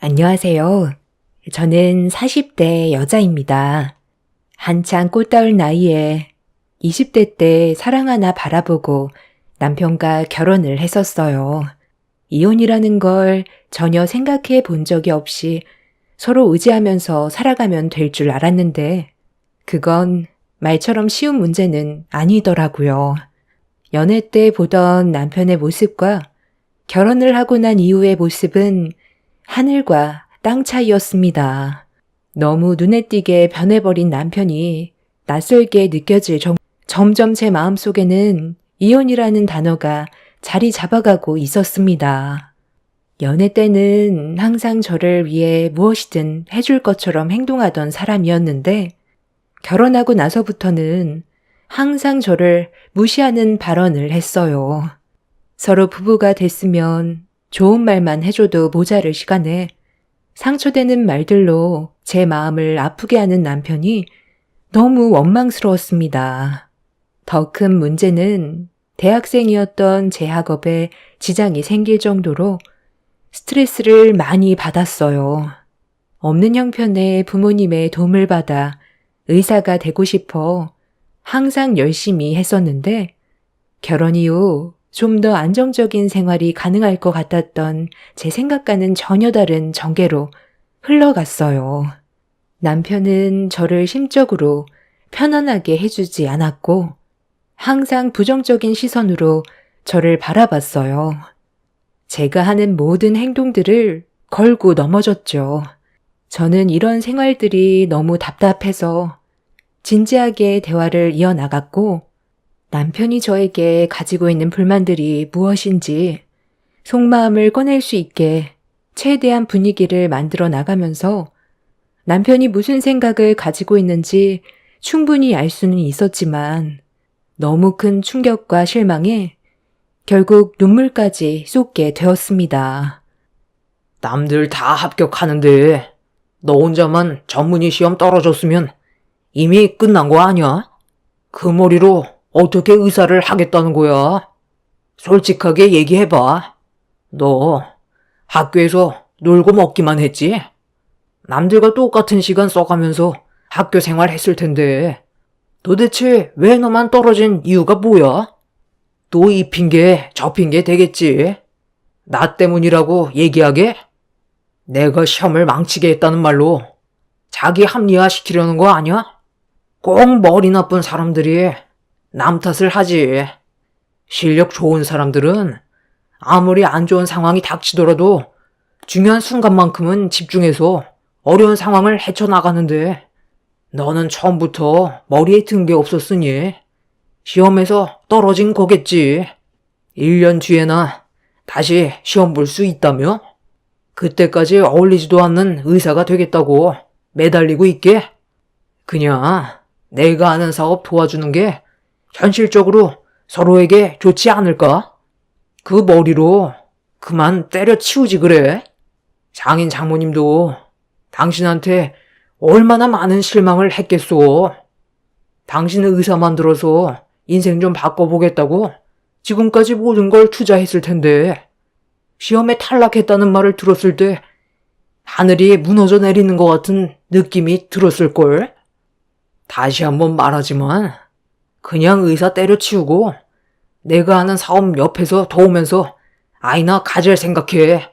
안녕하세요. 저는 40대 여자입니다. 한창 꽃다울 나이에 20대 때 사랑 하나 바라보고 남편과 결혼을 했었어요. 이혼이라는 걸 전혀 생각해 본 적이 없이 서로 의지하면서 살아가면 될 줄 알았는데 그건 말처럼 쉬운 문제는 아니더라고요. 연애 때 보던 남편의 모습과 결혼을 하고 난 이후의 모습은 하늘과 땅 차이였습니다. 너무 눈에 띄게 변해버린 남편이 낯설게 느껴질 점점 제 마음속에는 이혼이라는 단어가 자리 잡아가고 있었습니다. 연애 때는 항상 저를 위해 무엇이든 해줄 것처럼 행동하던 사람이었는데 결혼하고 나서부터는 항상 저를 무시하는 발언을 했어요. 서로 부부가 됐으면 좋은 말만 해줘도 모자랄 시간에 상처되는 말들로 제 마음을 아프게 하는 남편이 너무 원망스러웠습니다. 더 큰 문제는 대학생이었던 제 학업에 지장이 생길 정도로 스트레스를 많이 받았어요. 없는 형편의 부모님의 도움을 받아 의사가 되고 싶어 항상 열심히 했었는데 결혼 이후 좀 더 안정적인 생활이 가능할 것 같았던 제 생각과는 전혀 다른 전개로 흘러갔어요. 남편은 저를 심적으로 편안하게 해주지 않았고 항상 부정적인 시선으로 저를 바라봤어요. 제가 하는 모든 행동들을 걸고 넘어졌죠. 저는 이런 생활들이 너무 답답해서 진지하게 대화를 이어나갔고 남편이 저에게 가지고 있는 불만들이 무엇인지 속마음을 꺼낼 수 있게 최대한 분위기를 만들어 나가면서 남편이 무슨 생각을 가지고 있는지 충분히 알 수는 있었지만 너무 큰 충격과 실망에 결국 눈물까지 쏟게 되었습니다. 남들 다 합격하는데 너 혼자만 전문의 시험 떨어졌으면 이미 끝난 거 아니야? 그 머리로 어떻게 의사를 하겠다는 거야? 솔직하게 얘기해봐. 너 학교에서 놀고 먹기만 했지? 남들과 똑같은 시간 써가면서 학교 생활 했을 텐데 도대체 왜 너만 떨어진 이유가 뭐야? 또 이 핑계 저 핑계 되겠지? 나 때문이라고 얘기하게? 내가 시험을 망치게 했다는 말로 자기 합리화시키려는 거 아니야? 꼭 머리 나쁜 사람들이 남 탓을 하지. 실력 좋은 사람들은 아무리 안 좋은 상황이 닥치더라도 중요한 순간만큼은 집중해서 어려운 상황을 헤쳐나가는데 너는 처음부터 머리에 든 게 없었으니 시험에서 떨어진 거겠지. 1년 뒤에나 다시 시험 볼 수 있다며? 그때까지 어울리지도 않는 의사가 되겠다고 매달리고 있게? 그냥 내가 아는 사업 도와주는 게 현실적으로 서로에게 좋지 않을까? 그 머리로 그만 때려치우지 그래. 장인 장모님도 당신한테 얼마나 많은 실망을 했겠소. 당신은 의사 만들어서 인생 좀 바꿔보겠다고 지금까지 모든 걸 투자했을 텐데 시험에 탈락했다는 말을 들었을 때 하늘이 무너져 내리는 것 같은 느낌이 들었을걸? 다시 한번 말하지만 그냥 의사 때려치우고 내가 하는 사업 옆에서 도우면서 아이나 가질 생각해.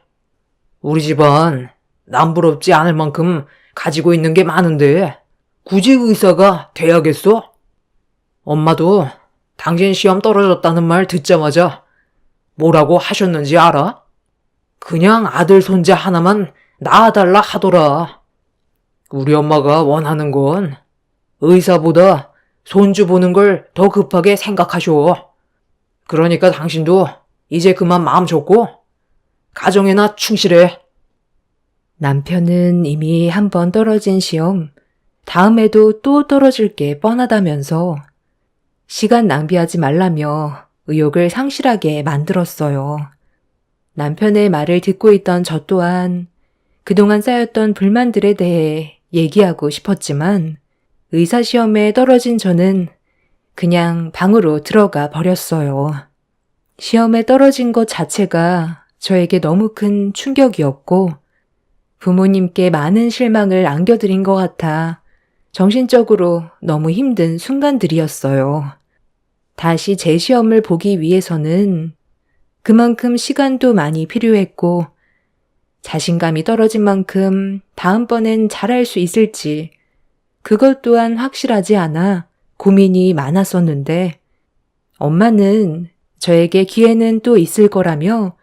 우리 집안 남부럽지 않을 만큼 가지고 있는 게 많은데 굳이 의사가 돼야겠어? 엄마도 당신 시험 떨어졌다는 말 듣자마자 뭐라고 하셨는지 알아? 그냥 아들 손자 하나만 낳아달라 하더라. 우리 엄마가 원하는 건 의사보다 손주 보는 걸 더 급하게 생각하셔. 그러니까 당신도 이제 그만 마음 접고 가정에나 충실해. 남편은 이미 한 번 떨어진 시험, 다음에도 또 떨어질 게 뻔하다면서 시간 낭비하지 말라며 의욕을 상실하게 만들었어요. 남편의 말을 듣고 있던 저 또한 그동안 쌓였던 불만들에 대해 얘기하고 싶었지만 의사시험에 떨어진 저는 그냥 방으로 들어가 버렸어요. 시험에 떨어진 것 자체가 저에게 너무 큰 충격이었고 부모님께 많은 실망을 안겨드린 것 같아 정신적으로 너무 힘든 순간들이었어요. 다시 제 시험을 보기 위해서는 그만큼 시간도 많이 필요했고 자신감이 떨어진 만큼 다음번엔 잘할 수 있을지 그것 또한 확실하지 않아 고민이 많았었는데 엄마는 저에게 기회는 또 있을 거라며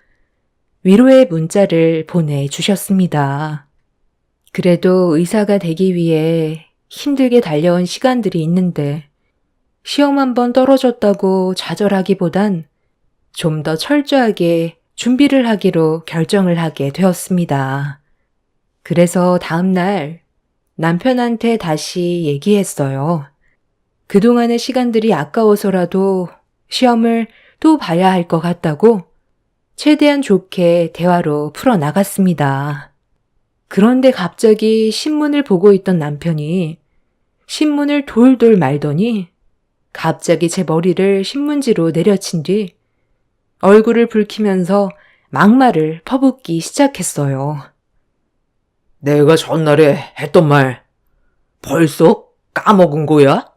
위로의 문자를 보내주셨습니다. 그래도 의사가 되기 위해 힘들게 달려온 시간들이 있는데 시험 한 번 떨어졌다고 좌절하기보단 좀 더 철저하게 준비를 하기로 결정을 하게 되었습니다. 그래서 다음날 남편한테 다시 얘기했어요. 그동안의 시간들이 아까워서라도 시험을 또 봐야 할 것 같다고 최대한 좋게 대화로 풀어나갔습니다. 그런데 갑자기 신문을 보고 있던 남편이 신문을 돌돌 말더니 갑자기 제 머리를 신문지로 내려친 뒤 얼굴을 붉히면서 막말을 퍼붓기 시작했어요. 내가 전날에 했던 말 벌써 까먹은 거야?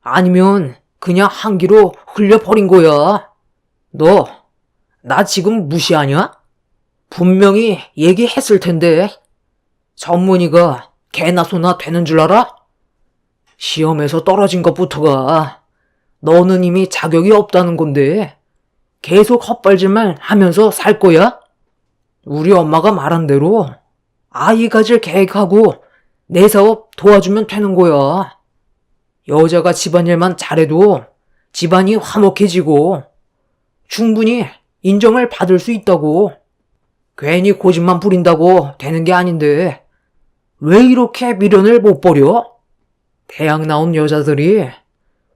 아니면 그냥 한기로 흘려버린 거야? 너, 나 지금 무시하냐? 분명히 얘기했을 텐데. 전문의가 개나 소나 되는 줄 알아? 시험에서 떨어진 것부터가 너는 이미 자격이 없다는 건데 계속 헛발질만 하면서 살 거야? 우리 엄마가 말한 대로 아이 가질 계획하고 내 사업 도와주면 되는 거야. 여자가 집안일만 잘해도 집안이 화목해지고 충분히 인정을 받을 수 있다고. 괜히 고집만 부린다고 되는 게 아닌데 왜 이렇게 미련을 못 버려? 대학 나온 여자들이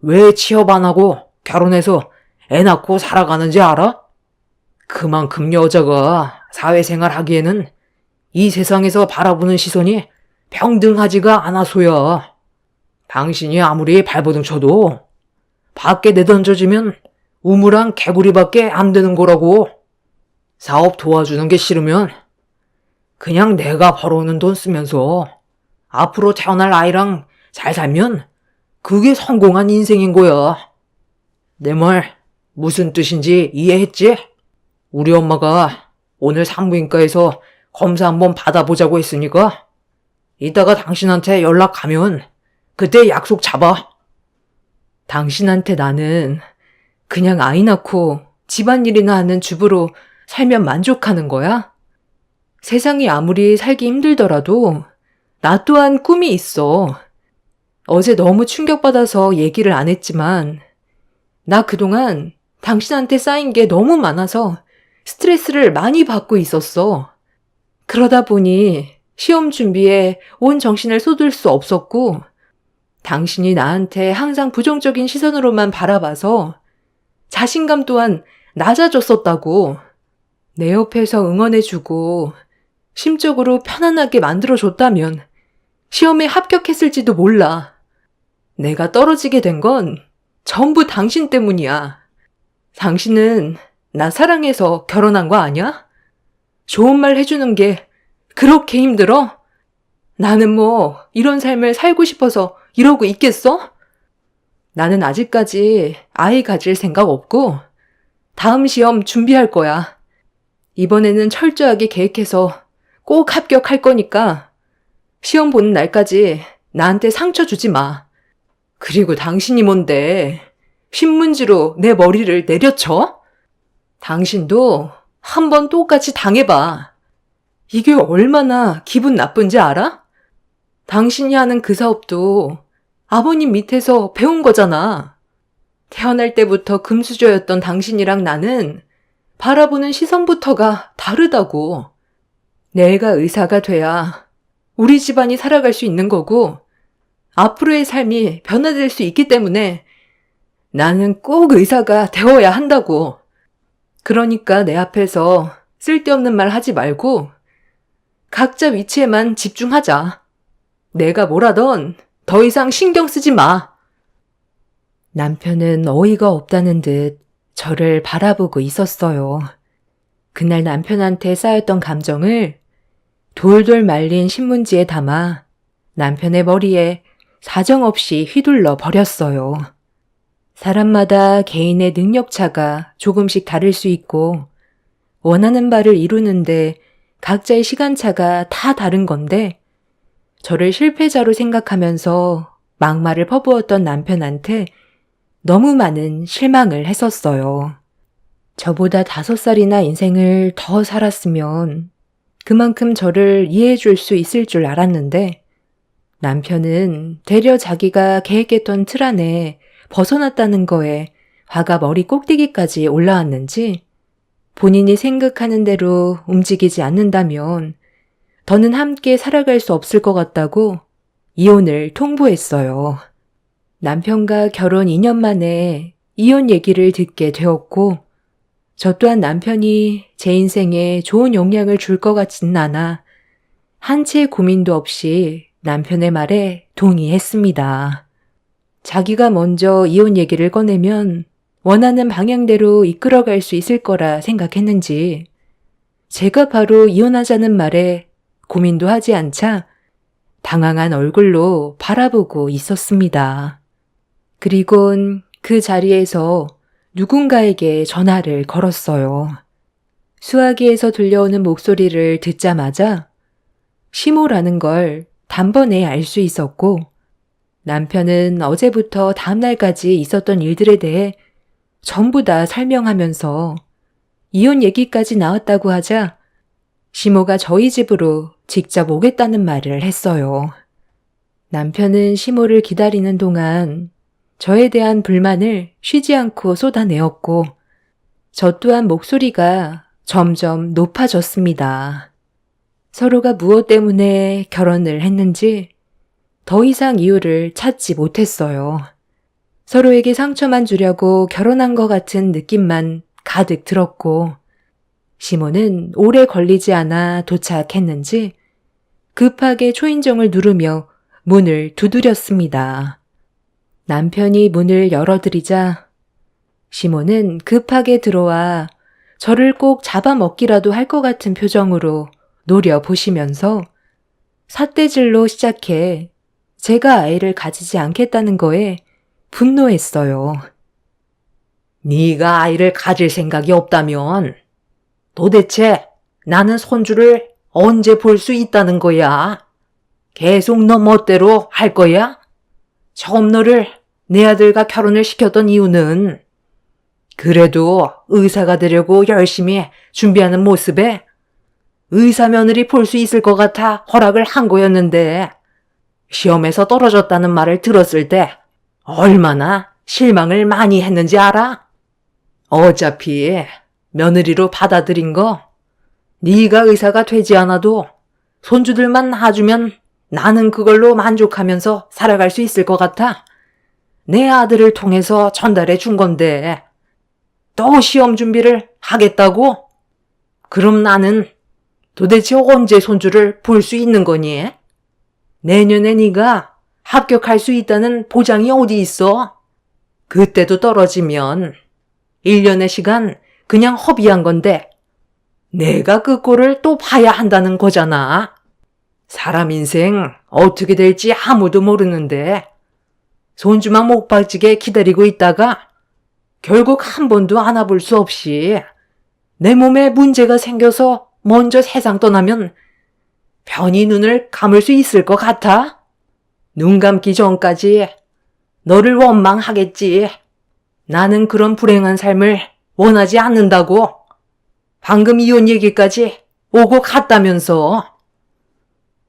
왜 취업 안 하고 결혼해서 애 낳고 살아가는지 알아? 그만큼 여자가 사회생활 하기에는 이 세상에서 바라보는 시선이 평등하지가 않아서야. 당신이 아무리 발버둥 쳐도 밖에 내던져지면 우물한 개구리밖에 안 되는 거라고. 사업 도와주는 게 싫으면 그냥 내가 벌어오는 돈 쓰면서 앞으로 태어날 아이랑 잘 살면 그게 성공한 인생인 거야. 내 말 무슨 뜻인지 이해했지? 우리 엄마가 오늘 산부인과에서 검사 한번 받아보자고 했으니까 이따가 당신한테 연락하면 그때 약속 잡아. 당신한테 나는 그냥 아이 낳고 집안일이나 하는 주부로 살면 만족하는 거야? 세상이 아무리 살기 힘들더라도 나 또한 꿈이 있어. 어제 너무 충격받아서 얘기를 안 했지만 나 그동안 당신한테 쌓인 게 너무 많아서 스트레스를 많이 받고 있었어. 그러다 보니 시험 준비에 온 정신을 쏟을 수 없었고 당신이 나한테 항상 부정적인 시선으로만 바라봐서 자신감 또한 낮아졌었다고. 내 옆에서 응원해주고 심적으로 편안하게 만들어줬다면 시험에 합격했을지도 몰라. 내가 떨어지게 된 건 전부 당신 때문이야. 당신은 나 사랑해서 결혼한 거 아니야? 좋은 말 해주는 게 그렇게 힘들어? 나는 뭐 이런 삶을 살고 싶어서 이러고 있겠어? 나는 아직까지 아이 가질 생각 없고 다음 시험 준비할 거야. 이번에는 철저하게 계획해서 꼭 합격할 거니까 시험 보는 날까지 나한테 상처 주지 마. 그리고 당신이 뭔데 신문지로 내 머리를 내려쳐? 당신도 한번 똑같이 당해봐. 이게 얼마나 기분 나쁜지 알아? 당신이 하는 그 사업도 아버님 밑에서 배운 거잖아. 태어날 때부터 금수저였던 당신이랑 나는 바라보는 시선부터가 다르다고. 내가 의사가 돼야 우리 집안이 살아갈 수 있는 거고 앞으로의 삶이 변화될 수 있기 때문에 나는 꼭 의사가 되어야 한다고. 그러니까 내 앞에서 쓸데없는 말 하지 말고 각자 위치에만 집중하자. 내가 뭐라던 더 이상 신경 쓰지 마. 남편은 어이가 없다는 듯 저를 바라보고 있었어요. 그날 남편한테 쌓였던 감정을 돌돌 말린 신문지에 담아 남편의 머리에 사정없이 휘둘러 버렸어요. 사람마다 개인의 능력차가 조금씩 다를 수 있고 원하는 바를 이루는데 각자의 시간차가 다 다른 건데 저를 실패자로 생각하면서 막말을 퍼부었던 남편한테 너무 많은 실망을 했었어요. 저보다 5살이나 인생을 더 살았으면 그만큼 저를 이해해 줄 수 있을 줄 알았는데 남편은 되려 자기가 계획했던 틀 안에 벗어났다는 거에 화가 머리 꼭대기까지 올라왔는지 본인이 생각하는 대로 움직이지 않는다면 더는 함께 살아갈 수 없을 것 같다고 이혼을 통보했어요. 남편과 결혼 2년 만에 이혼 얘기를 듣게 되었고 저 또한 남편이 제 인생에 좋은 영향을 줄 것 같지는 않아 한 채의 고민도 없이 남편의 말에 동의했습니다. 자기가 먼저 이혼 얘기를 꺼내면 원하는 방향대로 이끌어갈 수 있을 거라 생각했는지 제가 바로 이혼하자는 말에 고민도 하지 않자 당황한 얼굴로 바라보고 있었습니다. 그리곤 그 자리에서 누군가에게 전화를 걸었어요. 수화기에서 들려오는 목소리를 듣자마자 시모라는 걸 단번에 알 수 있었고 남편은 어제부터 다음날까지 있었던 일들에 대해 전부 다 설명하면서 이혼 얘기까지 나왔다고 하자 시모가 저희 집으로 직접 오겠다는 말을 했어요. 남편은 시모를 기다리는 동안 저에 대한 불만을 쉬지 않고 쏟아내었고 저 또한 목소리가 점점 높아졌습니다. 서로가 무엇 때문에 결혼을 했는지 더 이상 이유를 찾지 못했어요. 서로에게 상처만 주려고 결혼한 것 같은 느낌만 가득 들었고 시모는 오래 걸리지 않아 도착했는지 급하게 초인종을 누르며 문을 두드렸습니다. 남편이 문을 열어드리자 시모는 급하게 들어와 저를 꼭 잡아먹기라도 할 것 같은 표정으로 노려보시면서 삿대질로 시작해 제가 아이를 가지지 않겠다는 거에 분노했어요. 네가 아이를 가질 생각이 없다면 도대체 나는 손주를 언제 볼 수 있다는 거야? 계속 너 멋대로 할 거야? 처음 너를 내 아들과 결혼을 시켰던 이유는 그래도 의사가 되려고 열심히 준비하는 모습에 의사 며느리 볼 수 있을 것 같아 허락을 한 거였는데 시험에서 떨어졌다는 말을 들었을 때 얼마나 실망을 많이 했는지 알아? 어차피 며느리로 받아들인 거 네가 의사가 되지 않아도 손주들만 낳아주면 나는 그걸로 만족하면서 살아갈 수 있을 것 같아. 내 아들을 통해서 전달해 준 건데 또 시험 준비를 하겠다고? 그럼 나는 도대체 언제 손주를 볼 수 있는 거니? 내년에 네가 합격할 수 있다는 보장이 어디 있어? 그때도 떨어지면 1년의 시간 그냥 허비한 건데 내가 그 꼴을 또 봐야 한다는 거잖아. 사람 인생 어떻게 될지 아무도 모르는데 손주만 못 빠지게 기다리고 있다가 결국 한 번도 안아볼 수 없이 내 몸에 문제가 생겨서 먼저 세상 떠나면 편히 눈을 감을 수 있을 것 같아? 눈 감기 전까지 너를 원망하겠지. 나는 그런 불행한 삶을 원하지 않는다고. 방금 이혼 얘기까지 오고 갔다면서.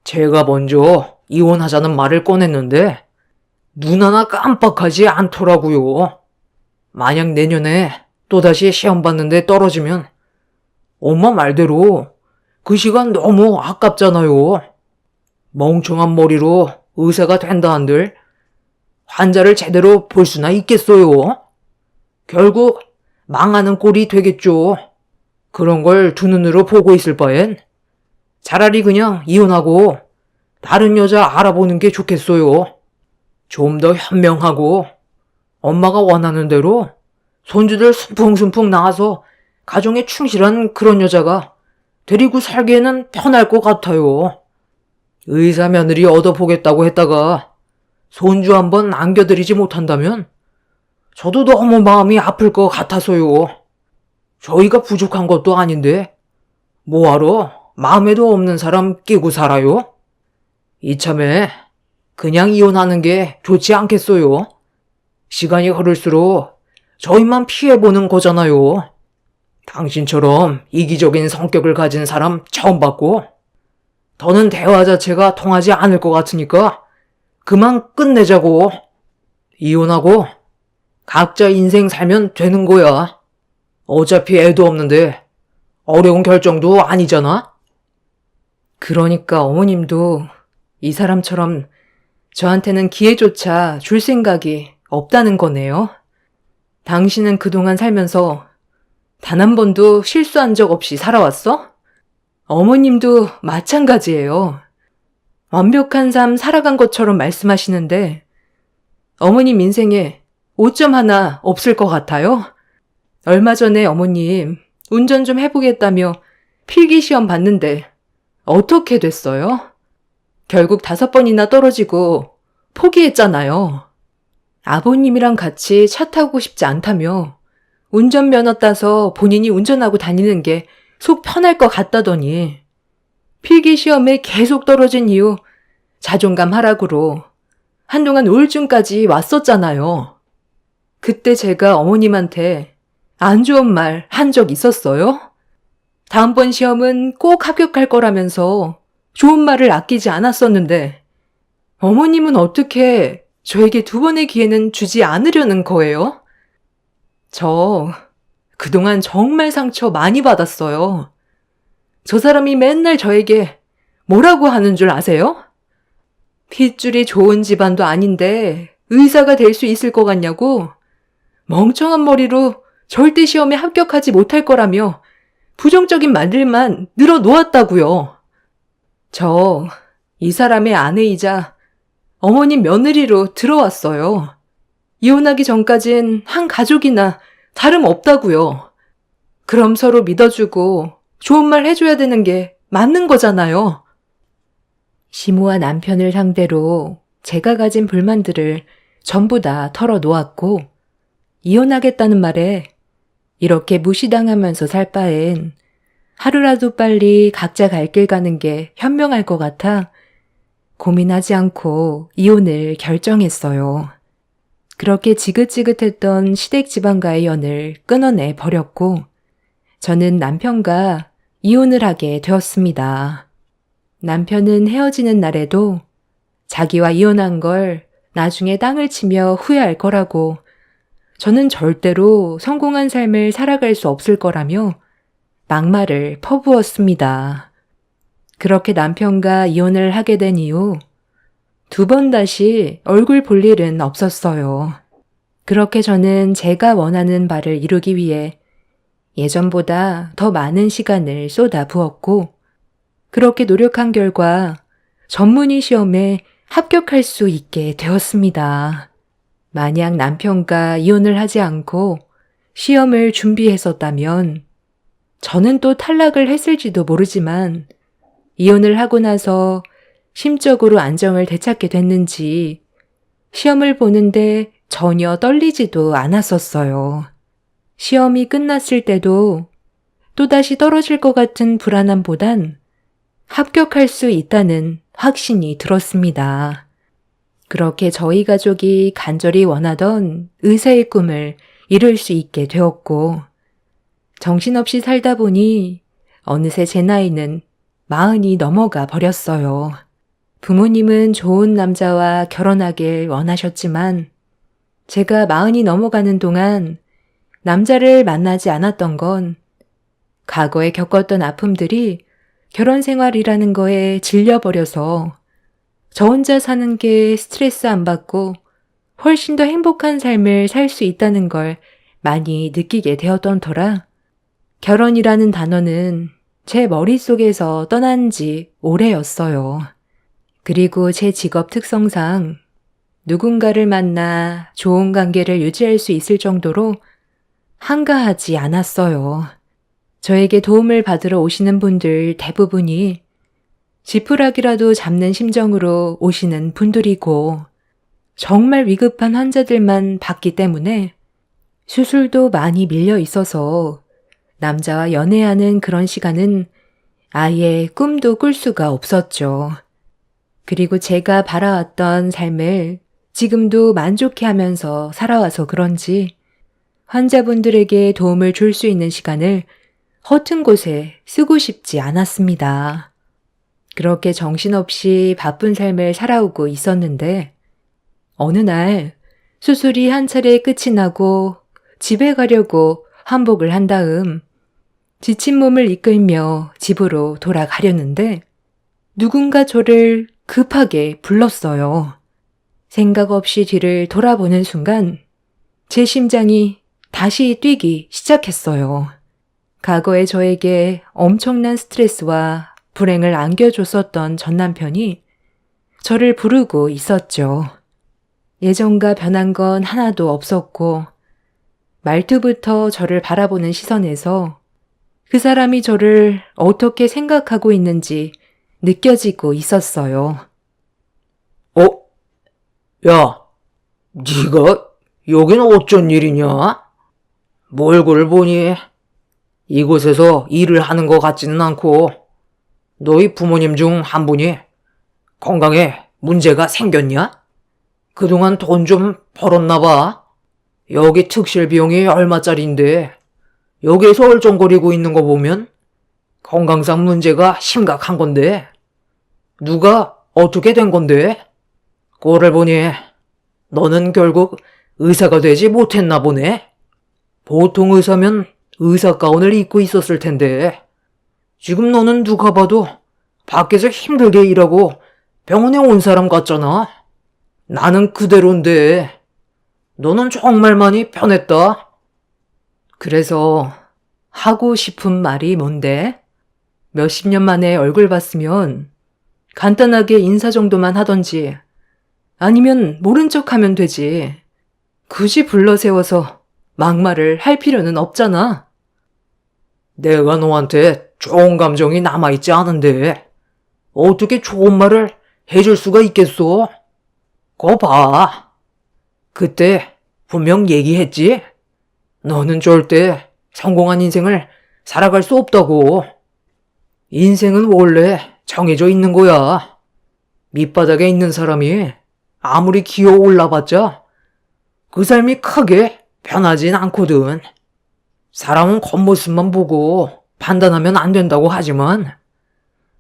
제가 먼저 이혼하자는 말을 꺼냈는데 눈 하나 깜빡하지 않더라고요. 만약 내년에 또다시 시험 봤는데 떨어지면 엄마 말대로 그 시간 너무 아깝잖아요. 멍청한 머리로 의사가 된다 한들 환자를 제대로 볼 수나 있겠어요? 결국 망하는 꼴이 되겠죠. 그런 걸 두 눈으로 보고 있을 바엔 차라리 그냥 이혼하고 다른 여자 알아보는 게 좋겠어요. 좀 더 현명하고 엄마가 원하는 대로 손주들 순풍순풍 낳아서 가정에 충실한 그런 여자가 데리고 살기에는 편할 것 같아요. 의사 며느리 얻어보겠다고 했다가 손주 한번 안겨드리지 못한다면 저도 너무 마음이 아플 것 같아서요. 저희가 부족한 것도 아닌데 뭐하러 마음에도 없는 사람 끼고 살아요? 이참에 그냥 이혼하는 게 좋지 않겠어요? 시간이 흐를수록 저희만 피해보는 거잖아요. 당신처럼 이기적인 성격을 가진 사람 처음 봤고, 더는 대화 자체가 통하지 않을 것 같으니까 그만 끝내자고. 이혼하고 각자 인생 살면 되는 거야. 어차피 애도 없는데 어려운 결정도 아니잖아? 그러니까 어머님도 이 사람처럼 저한테는 기회조차 줄 생각이 없다는 거네요. 당신은 그동안 살면서 단 한 번도 실수한 적 없이 살아왔어? 어머님도 마찬가지예요. 완벽한 삶 살아간 것처럼 말씀하시는데 어머님 인생에 오점 하나 없을 것 같아요? 얼마 전에 어머님 운전 좀 해보겠다며 필기시험 봤는데 어떻게 됐어요? 결국 5번이나 떨어지고 포기했잖아요. 아버님이랑 같이 차 타고 싶지 않다며 운전면허 따서 본인이 운전하고 다니는 게 속 편할 것 같다더니 필기시험에 계속 떨어진 이후 자존감 하락으로 한동안 우울증까지 왔었잖아요. 그때 제가 어머님한테 안 좋은 말 한 적 있었어요? 다음번 시험은 꼭 합격할 거라면서 좋은 말을 아끼지 않았었는데 어머님은 어떻게 저에게 2번의 기회는 주지 않으려는 거예요? 저 그동안 정말 상처 많이 받았어요. 저 사람이 맨날 저에게 뭐라고 하는 줄 아세요? 핏줄이 좋은 집안도 아닌데 의사가 될 수 있을 것 같냐고 멍청한 머리로 절대 시험에 합격하지 못할 거라며 부정적인 말들만 늘어놓았다고요. 저 이 사람의 아내이자 어머님 며느리로 들어왔어요. 이혼하기 전까진 한 가족이나 다름없다고요. 그럼 서로 믿어주고 좋은 말 해줘야 되는 게 맞는 거잖아요. 시모와 남편을 상대로 제가 가진 불만들을 전부 다 털어놓았고 이혼하겠다는 말에 이렇게 무시당하면서 살 바엔 하루라도 빨리 각자 갈 길 가는 게 현명할 것 같아 고민하지 않고 이혼을 결정했어요. 그렇게 지긋지긋했던 시댁 집안과의 연을 끊어내 버렸고 저는 남편과 이혼을 하게 되었습니다. 남편은 헤어지는 날에도 자기와 이혼한 걸 나중에 땅을 치며 후회할 거라고 저는 절대로 성공한 삶을 살아갈 수 없을 거라며 막말을 퍼부었습니다. 그렇게 남편과 이혼을 하게 된 이후 2번 다시 얼굴 볼 일은 없었어요. 그렇게 저는 제가 원하는 바를 이루기 위해 예전보다 더 많은 시간을 쏟아 부었고 그렇게 노력한 결과 전문의 시험에 합격할 수 있게 되었습니다. 만약 남편과 이혼을 하지 않고 시험을 준비했었다면 저는 또 탈락을 했을지도 모르지만 이혼을 하고 나서 심적으로 안정을 되찾게 됐는지 시험을 보는데 전혀 떨리지도 않았었어요. 시험이 끝났을 때도 또다시 떨어질 것 같은 불안함보단 합격할 수 있다는 확신이 들었습니다. 그렇게 저희 가족이 간절히 원하던 의사의 꿈을 이룰 수 있게 되었고 정신없이 살다 보니 어느새 제 나이는 40이 넘어가 버렸어요. 부모님은 좋은 남자와 결혼하길 원하셨지만 제가 40이 넘어가는 동안 남자를 만나지 않았던 건 과거에 겪었던 아픔들이 결혼 생활이라는 거에 질려버려서 저 혼자 사는 게 스트레스 안 받고 훨씬 더 행복한 삶을 살 수 있다는 걸 많이 느끼게 되었던 터라 결혼이라는 단어는 제 머릿속에서 떠난 지 오래였어요. 그리고 제 직업 특성상 누군가를 만나 좋은 관계를 유지할 수 있을 정도로 한가하지 않았어요. 저에게 도움을 받으러 오시는 분들 대부분이 지푸라기라도 잡는 심정으로 오시는 분들이고 정말 위급한 환자들만 봤기 때문에 수술도 많이 밀려 있어서 남자와 연애하는 그런 시간은 아예 꿈도 꿀 수가 없었죠. 그리고 제가 바라왔던 삶을 지금도 만족해 하면서 살아와서 그런지 환자분들에게 도움을 줄 수 있는 시간을 허튼 곳에 쓰고 싶지 않았습니다. 그렇게 정신없이 바쁜 삶을 살아오고 있었는데 어느 날 수술이 한 차례 끝이 나고 집에 가려고 환복을 한 다음 지친 몸을 이끌며 집으로 돌아가려는데 누군가 저를 급하게 불렀어요. 생각 없이 뒤를 돌아보는 순간 제 심장이 다시 뛰기 시작했어요. 과거에 저에게 엄청난 스트레스와 불행을 안겨줬었던 전 남편이 저를 부르고 있었죠. 예전과 변한 건 하나도 없었고 말투부터 저를 바라보는 시선에서 그 사람이 저를 어떻게 생각하고 있는지 느껴지고 있었어요. 야, 네가 여긴 어쩐 일이냐? 뭐 얼굴을 보니 이곳에서 일을 하는 것 같지는 않고 너희 부모님 중 한 분이 건강에 문제가 생겼냐? 그동안 돈 좀 벌었나 봐. 여기 특실 비용이 얼마짜린데 여기에서 얼쩡거리고 있는 거 보면 건강상 문제가 심각한 건데 누가 어떻게 된 건데? 꼴을 보니 너는 결국 의사가 되지 못했나 보네. 보통 의사면 의사 가운을 입고 있었을 텐데 지금 너는 누가 봐도 밖에서 힘들게 일하고 병원에 온 사람 같잖아. 나는 그대로인데 너는 정말 많이 변했다. 그래서 하고 싶은 말이 뭔데? 몇십 년 만에 얼굴 봤으면 간단하게 인사 정도만 하던지 아니면 모른 척하면 되지. 굳이 불러세워서 막말을 할 필요는 없잖아. 내가 너한테 좋은 감정이 남아있지 않은데 어떻게 좋은 말을 해줄 수가 있겠소? 거 봐. 그때 분명 얘기했지? 너는 절대 성공한 인생을 살아갈 수 없다고. 인생은 원래 정해져 있는 거야. 밑바닥에 있는 사람이 아무리 기어 올라봤자 그 삶이 크게 변하진 않거든. 사람은 겉모습만 보고 판단하면 안 된다고 하지만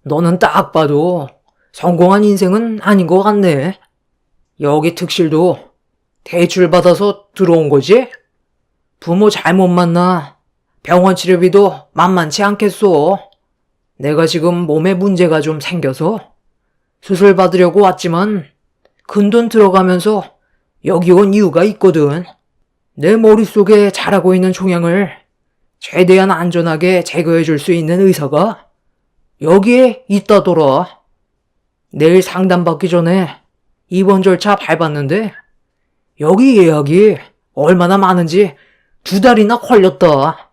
너는 딱 봐도 성공한 인생은 아닌 것 같네. 여기 특실도 대출 받아서 들어온 거지? 부모 잘못 만나 병원 치료비도 만만치 않겠소. 내가 지금 몸에 문제가 좀 생겨서 수술 받으려고 왔지만 큰돈 들어가면서 여기 온 이유가 있거든. 내 머릿속에 자라고 있는 종양을 최대한 안전하게 제거해 줄 수 있는 의사가 여기에 있다더라. 내일 상담받기 전에 입원 절차 밟았는데 여기 예약이 얼마나 많은지 2달이나 걸렸다.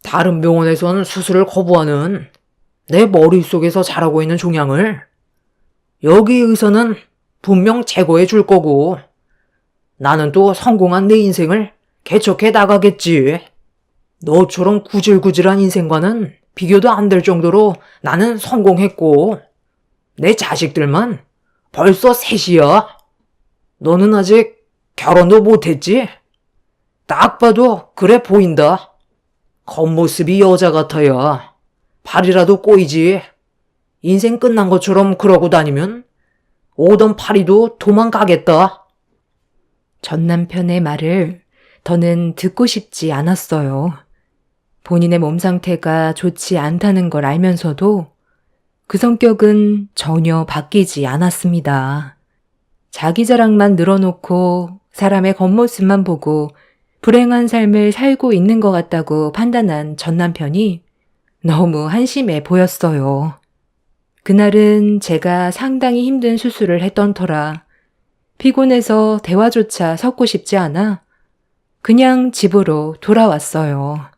다른 병원에선 수술을 거부하는 내 머릿속에서 자라고 있는 종양을 여기 의사는 분명 제거해 줄 거고 나는 또 성공한 내 인생을 개척해 나가겠지. 너처럼 구질구질한 인생과는 비교도 안 될 정도로 나는 성공했고 내 자식들만 벌써 셋이야. 너는 아직 결혼도 못했지? 딱 봐도 그래 보인다. 겉모습이 여자 같아야 팔이라도 꼬이지. 인생 끝난 것처럼 그러고 다니면 오던 파리도 도망가겠다. 전 남편의 말을 더는 듣고 싶지 않았어요. 본인의 몸 상태가 좋지 않다는 걸 알면서도 그 성격은 전혀 바뀌지 않았습니다. 자기 자랑만 늘어놓고 사람의 겉모습만 보고 불행한 삶을 살고 있는 것 같다고 판단한 전 남편이 너무 한심해 보였어요. 그날은 제가 상당히 힘든 수술을 했던 터라 피곤해서 대화조차 섞고 싶지 않아 그냥 집으로 돌아왔어요.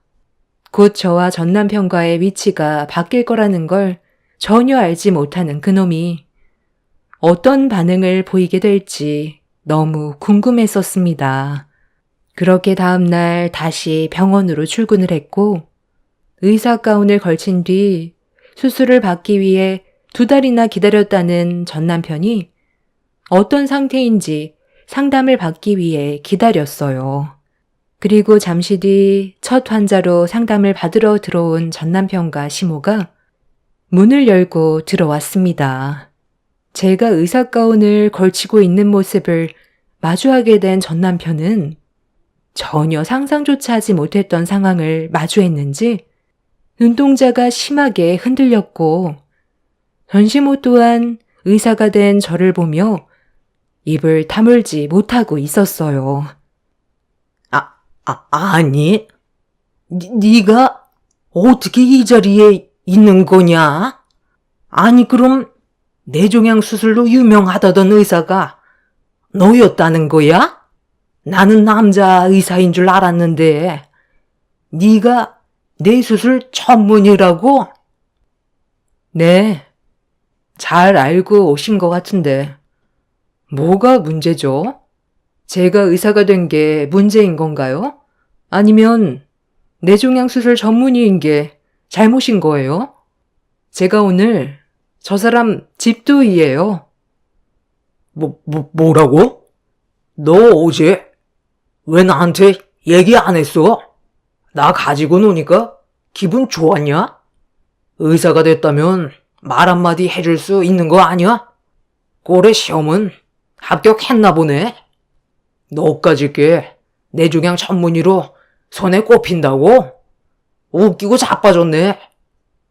곧 저와 전 남편과의 위치가 바뀔 거라는 걸 전혀 알지 못하는 그놈이 어떤 반응을 보이게 될지 너무 궁금했었습니다. 그렇게 다음날 다시 병원으로 출근을 했고 의사 가운을 걸친 뒤 수술을 받기 위해 2달이나 기다렸다는 전 남편이 어떤 상태인지 상담을 받기 위해 기다렸어요. 그리고 잠시 뒤 첫 환자로 상담을 받으러 들어온 전 남편과 시모가 문을 열고 들어왔습니다. 제가 의사 가운을 걸치고 있는 모습을 마주하게 된 전 남편은 전혀 상상조차 하지 못했던 상황을 마주했는지 눈동자가 심하게 흔들렸고 전시모 또한 의사가 된 저를 보며 입을 다물지 못하고 있었어요. 아니, 네가 어떻게 이 자리에 있는 거냐? 아니, 그럼 뇌종양 수술로 유명하다던 의사가 너였다는 거야? 나는 남자 의사인 줄 알았는데 네가 뇌수술 전문이라고? 네, 잘 알고 오신 것 같은데 뭐가 문제죠? 제가 의사가 된 게 문제인 건가요? 아니면 뇌종양 수술 전문의인 게 잘못인 거예요? 제가 오늘 저 사람 집도이예요. 뭐라고? 너 어제 왜 나한테 얘기 안 했어? 나 가지고 노니까 기분 좋았냐? 의사가 됐다면 말 한마디 해줄 수 있는 거 아니야? 올해 시험은 합격했나 보네. 너까지 게 뇌종양 전문의로 손에 꼽힌다고? 웃기고 자빠졌네.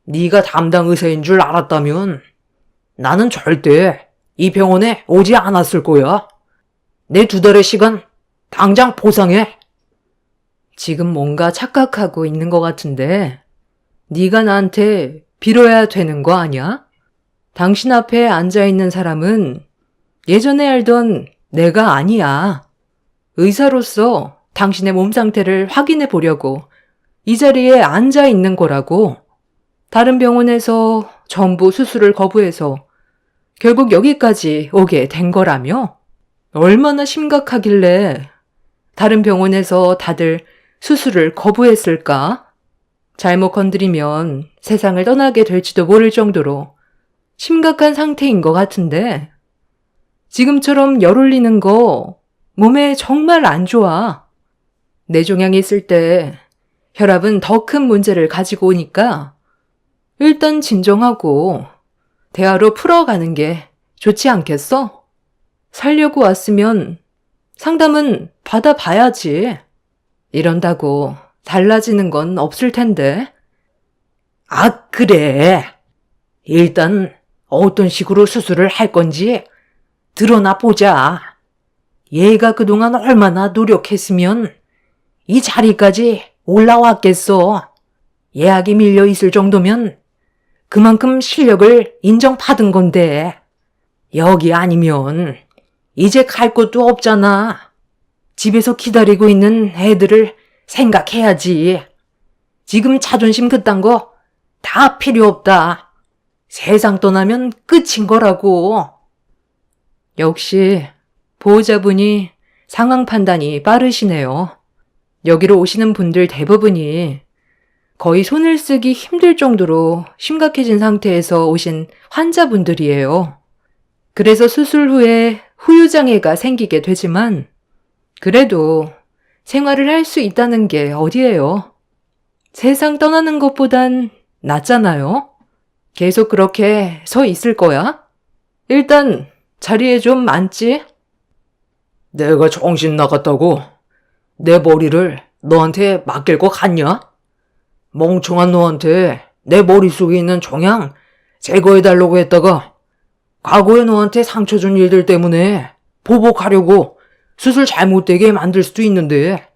네가 담당 의사인 줄 알았다면 나는 절대 이 병원에 오지 않았을 거야. 내 2달의 시간 당장 보상해. 지금 뭔가 착각하고 있는 것 같은데 네가 나한테 빌어야 되는 거 아니야? 당신 앞에 앉아있는 사람은 예전에 알던 내가 아니야. 의사로서 당신의 몸 상태를 확인해 보려고 이 자리에 앉아 있는 거라고. 다른 병원에서 전부 수술을 거부해서 결국 여기까지 오게 된 거라며? 얼마나 심각하길래 다른 병원에서 다들 수술을 거부했을까? 잘못 건드리면 세상을 떠나게 될지도 모를 정도로 심각한 상태인 것 같은데 지금처럼 열 올리는 거 몸에 정말 안 좋아. 뇌종양이 있을 때 혈압은 더 큰 문제를 가지고 오니까 일단 진정하고 대화로 풀어가는 게 좋지 않겠어? 살려고 왔으면 상담은 받아봐야지. 이런다고 달라지는 건 없을 텐데. 그래. 일단 어떤 식으로 수술을 할 건지 드러나 보자. 얘가 그동안 얼마나 노력했으면 이 자리까지 올라왔겠어. 예약이 밀려 있을 정도면 그만큼 실력을 인정받은 건데 여기 아니면 이제 갈 곳도 없잖아. 집에서 기다리고 있는 애들을 생각해야지. 지금 자존심 그딴 거 다 필요 없다. 세상 떠나면 끝인 거라고. 역시 보호자분이 상황 판단이 빠르시네요. 여기로 오시는 분들 대부분이 거의 손을 쓰기 힘들 정도로 심각해진 상태에서 오신 환자분들이에요. 그래서 수술 후에 후유장애가 생기게 되지만 그래도 생활을 할 수 있다는 게 어디예요? 세상 떠나는 것보단 낫잖아요? 계속 그렇게 서 있을 거야? 일단 자리에 좀 앉지? 내가 정신 나갔다고 내 머리를 너한테 맡길 것 같냐? 멍청한 너한테 내 머릿속에 있는 종양 제거해달라고 했다가 과거에 너한테 상처 준 일들 때문에 보복하려고 수술 잘못되게 만들 수도 있는데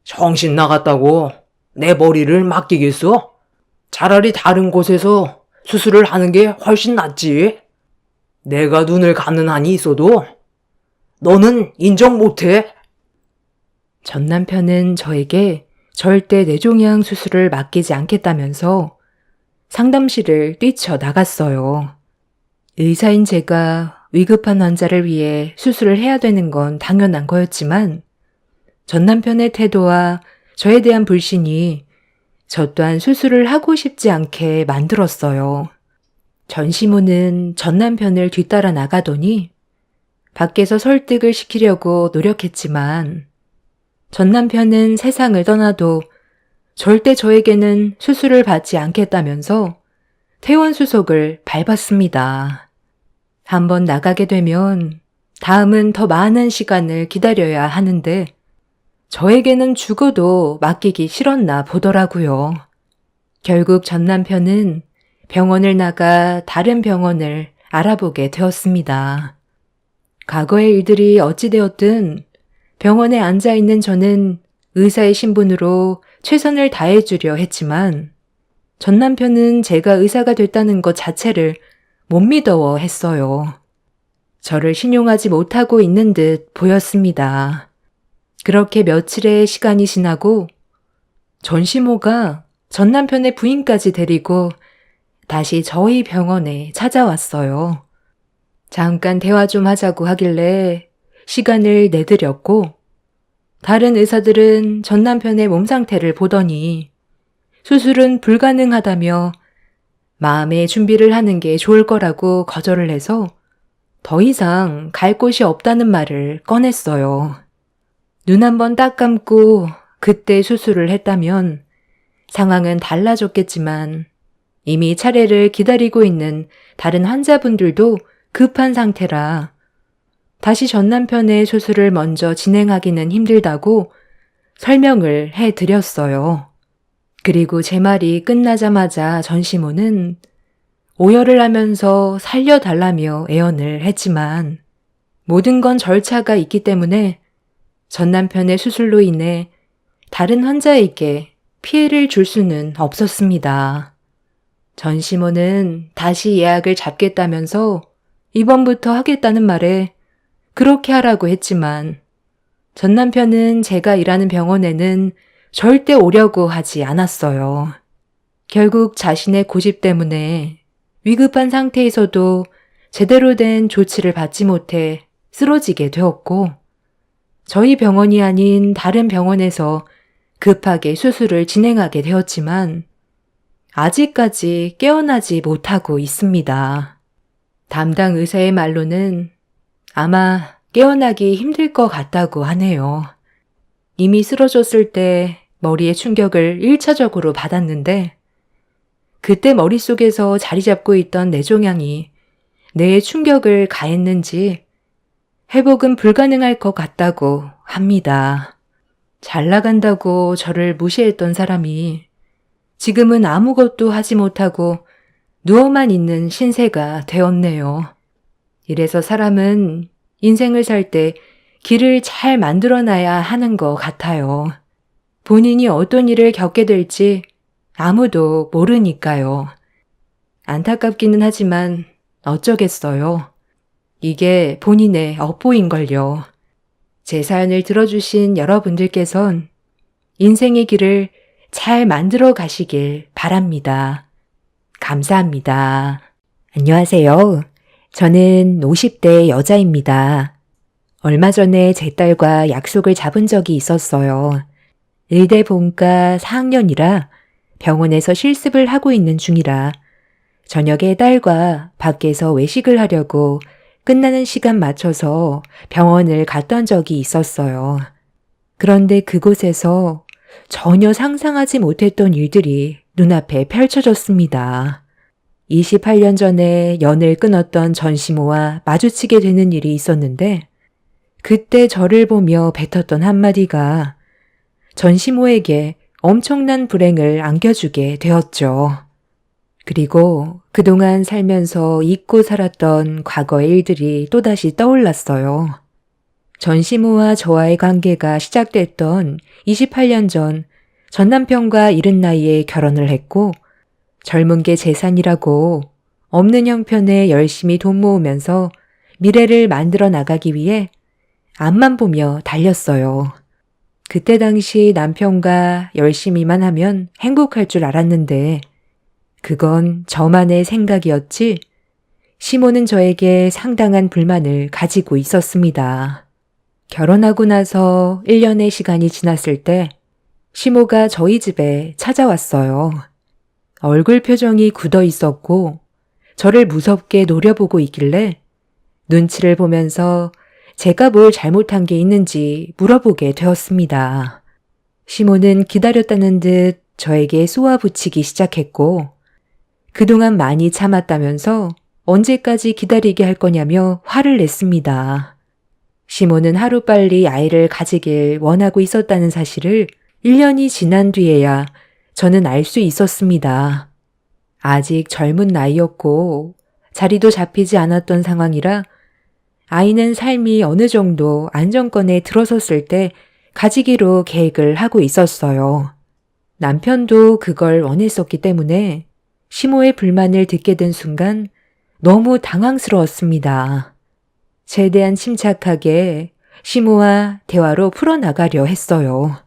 정신 나갔다고 내 머리를 맡기겠어? 차라리 다른 곳에서 수술을 하는 게 훨씬 낫지. 내가 눈을 감는 한이 있어도 너는 인정 못해. 전 남편은 저에게 절대 뇌종양 수술을 맡기지 않겠다면서 상담실을 뛰쳐나갔어요. 의사인 제가 위급한 환자를 위해 수술을 해야 되는 건 당연한 거였지만 전 남편의 태도와 저에 대한 불신이 저 또한 수술을 하고 싶지 않게 만들었어요. 전시모는 전 남편을 뒤따라 나가더니 밖에서 설득을 시키려고 노력했지만 전 남편은 세상을 떠나도 절대 저에게는 수술을 받지 않겠다면서 퇴원수속을 밟았습니다. 한번 나가게 되면 다음은 더 많은 시간을 기다려야 하는데 저에게는 죽어도 맡기기 싫었나 보더라고요. 결국 전 남편은 병원을 나가 다른 병원을 알아보게 되었습니다. 과거의 일들이 어찌되었든 병원에 앉아있는 저는 의사의 신분으로 최선을 다해주려 했지만 전 남편은 제가 의사가 됐다는 것 자체를 못 믿어 했어요. 저를 신용하지 못하고 있는 듯 보였습니다. 그렇게 며칠의 시간이 지나고 전시모가 전 남편의 부인까지 데리고 다시 저희 병원에 찾아왔어요. 잠깐 대화 좀 하자고 하길래 시간을 내드렸고 다른 의사들은 전 남편의 몸 상태를 보더니 수술은 불가능하다며 마음의 준비를 하는 게 좋을 거라고 거절을 해서 더 이상 갈 곳이 없다는 말을 꺼냈어요. 눈 한 번 딱 감고 그때 수술을 했다면 상황은 달라졌겠지만 이미 차례를 기다리고 있는 다른 환자분들도 급한 상태라 다시 전 남편의 수술을 먼저 진행하기는 힘들다고 설명을 해드렸어요. 그리고 제 말이 끝나자마자 전시모는 오열을 하면서 살려달라며 애원을 했지만 모든 건 절차가 있기 때문에 전 남편의 수술로 인해 다른 환자에게 피해를 줄 수는 없었습니다. 전시모는 다시 예약을 잡겠다면서 이번부터 하겠다는 말에 그렇게 하라고 했지만 전 남편은 제가 일하는 병원에는 절대 오려고 하지 않았어요. 결국 자신의 고집 때문에 위급한 상태에서도 제대로 된 조치를 받지 못해 쓰러지게 되었고 저희 병원이 아닌 다른 병원에서 급하게 수술을 진행하게 되었지만 아직까지 깨어나지 못하고 있습니다. 담당 의사의 말로는 아마 깨어나기 힘들 것 같다고 하네요. 이미 쓰러졌을 때 머리에 충격을 1차적으로 받았는데 그때 머릿속에서 자리 잡고 있던 뇌종양이 뇌에 충격을 가했는지 회복은 불가능할 것 같다고 합니다. 잘 나간다고 저를 무시했던 사람이 지금은 아무것도 하지 못하고 누워만 있는 신세가 되었네요. 이래서 사람은 인생을 살 때 길을 잘 만들어놔야 하는 것 같아요. 본인이 어떤 일을 겪게 될지 아무도 모르니까요. 안타깝기는 하지만 어쩌겠어요. 이게 본인의 업보인걸요. 제 사연을 들어주신 여러분들께선 인생의 길을 잘 만들어 가시길 바랍니다. 감사합니다. 안녕하세요. 저는 50대 여자입니다. 얼마 전에 제 딸과 약속을 잡은 적이 있었어요. 의대 본과 4학년이라 병원에서 실습을 하고 있는 중이라 저녁에 딸과 밖에서 외식을 하려고 끝나는 시간 맞춰서 병원을 갔던 적이 있었어요. 그런데 그곳에서 전혀 상상하지 못했던 일들이 눈앞에 펼쳐졌습니다. 28년 전에 연을 끊었던 전시모와 마주치게 되는 일이 있었는데 그때 저를 보며 뱉었던 한마디가 전시모에게 엄청난 불행을 안겨주게 되었죠. 그리고 그동안 살면서 잊고 살았던 과거의 일들이 또다시 떠올랐어요. 전시모와 저와의 관계가 시작됐던 28년 전 남편과 이른 나이에 결혼을 했고 젊은 게 재산이라고 없는 형편에 열심히 돈 모으면서 미래를 만들어 나가기 위해 앞만 보며 달렸어요. 그때 당시 남편과 열심히만 하면 행복할 줄 알았는데 그건 저만의 생각이었지 시모는 저에게 상당한 불만을 가지고 있었습니다. 결혼하고 나서 1년의 시간이 지났을 때 시모가 저희 집에 찾아왔어요. 얼굴 표정이 굳어 있었고 저를 무섭게 노려보고 있길래 눈치를 보면서 제가 뭘 잘못한 게 있는지 물어보게 되었습니다. 시모는 기다렸다는 듯 저에게 쏘아붙이기 시작했고 그동안 많이 참았다면서 언제까지 기다리게 할 거냐며 화를 냈습니다. 시모는 하루빨리 아이를 가지길 원하고 있었다는 사실을 1년이 지난 뒤에야 저는 알 수 있었습니다. 아직 젊은 나이였고 자리도 잡히지 않았던 상황이라 아이는 삶이 어느 정도 안정권에 들어섰을 때 가지기로 계획을 하고 있었어요. 남편도 그걸 원했었기 때문에 시모의 불만을 듣게 된 순간 너무 당황스러웠습니다. 최대한 침착하게 시모와 대화로 풀어나가려 했어요.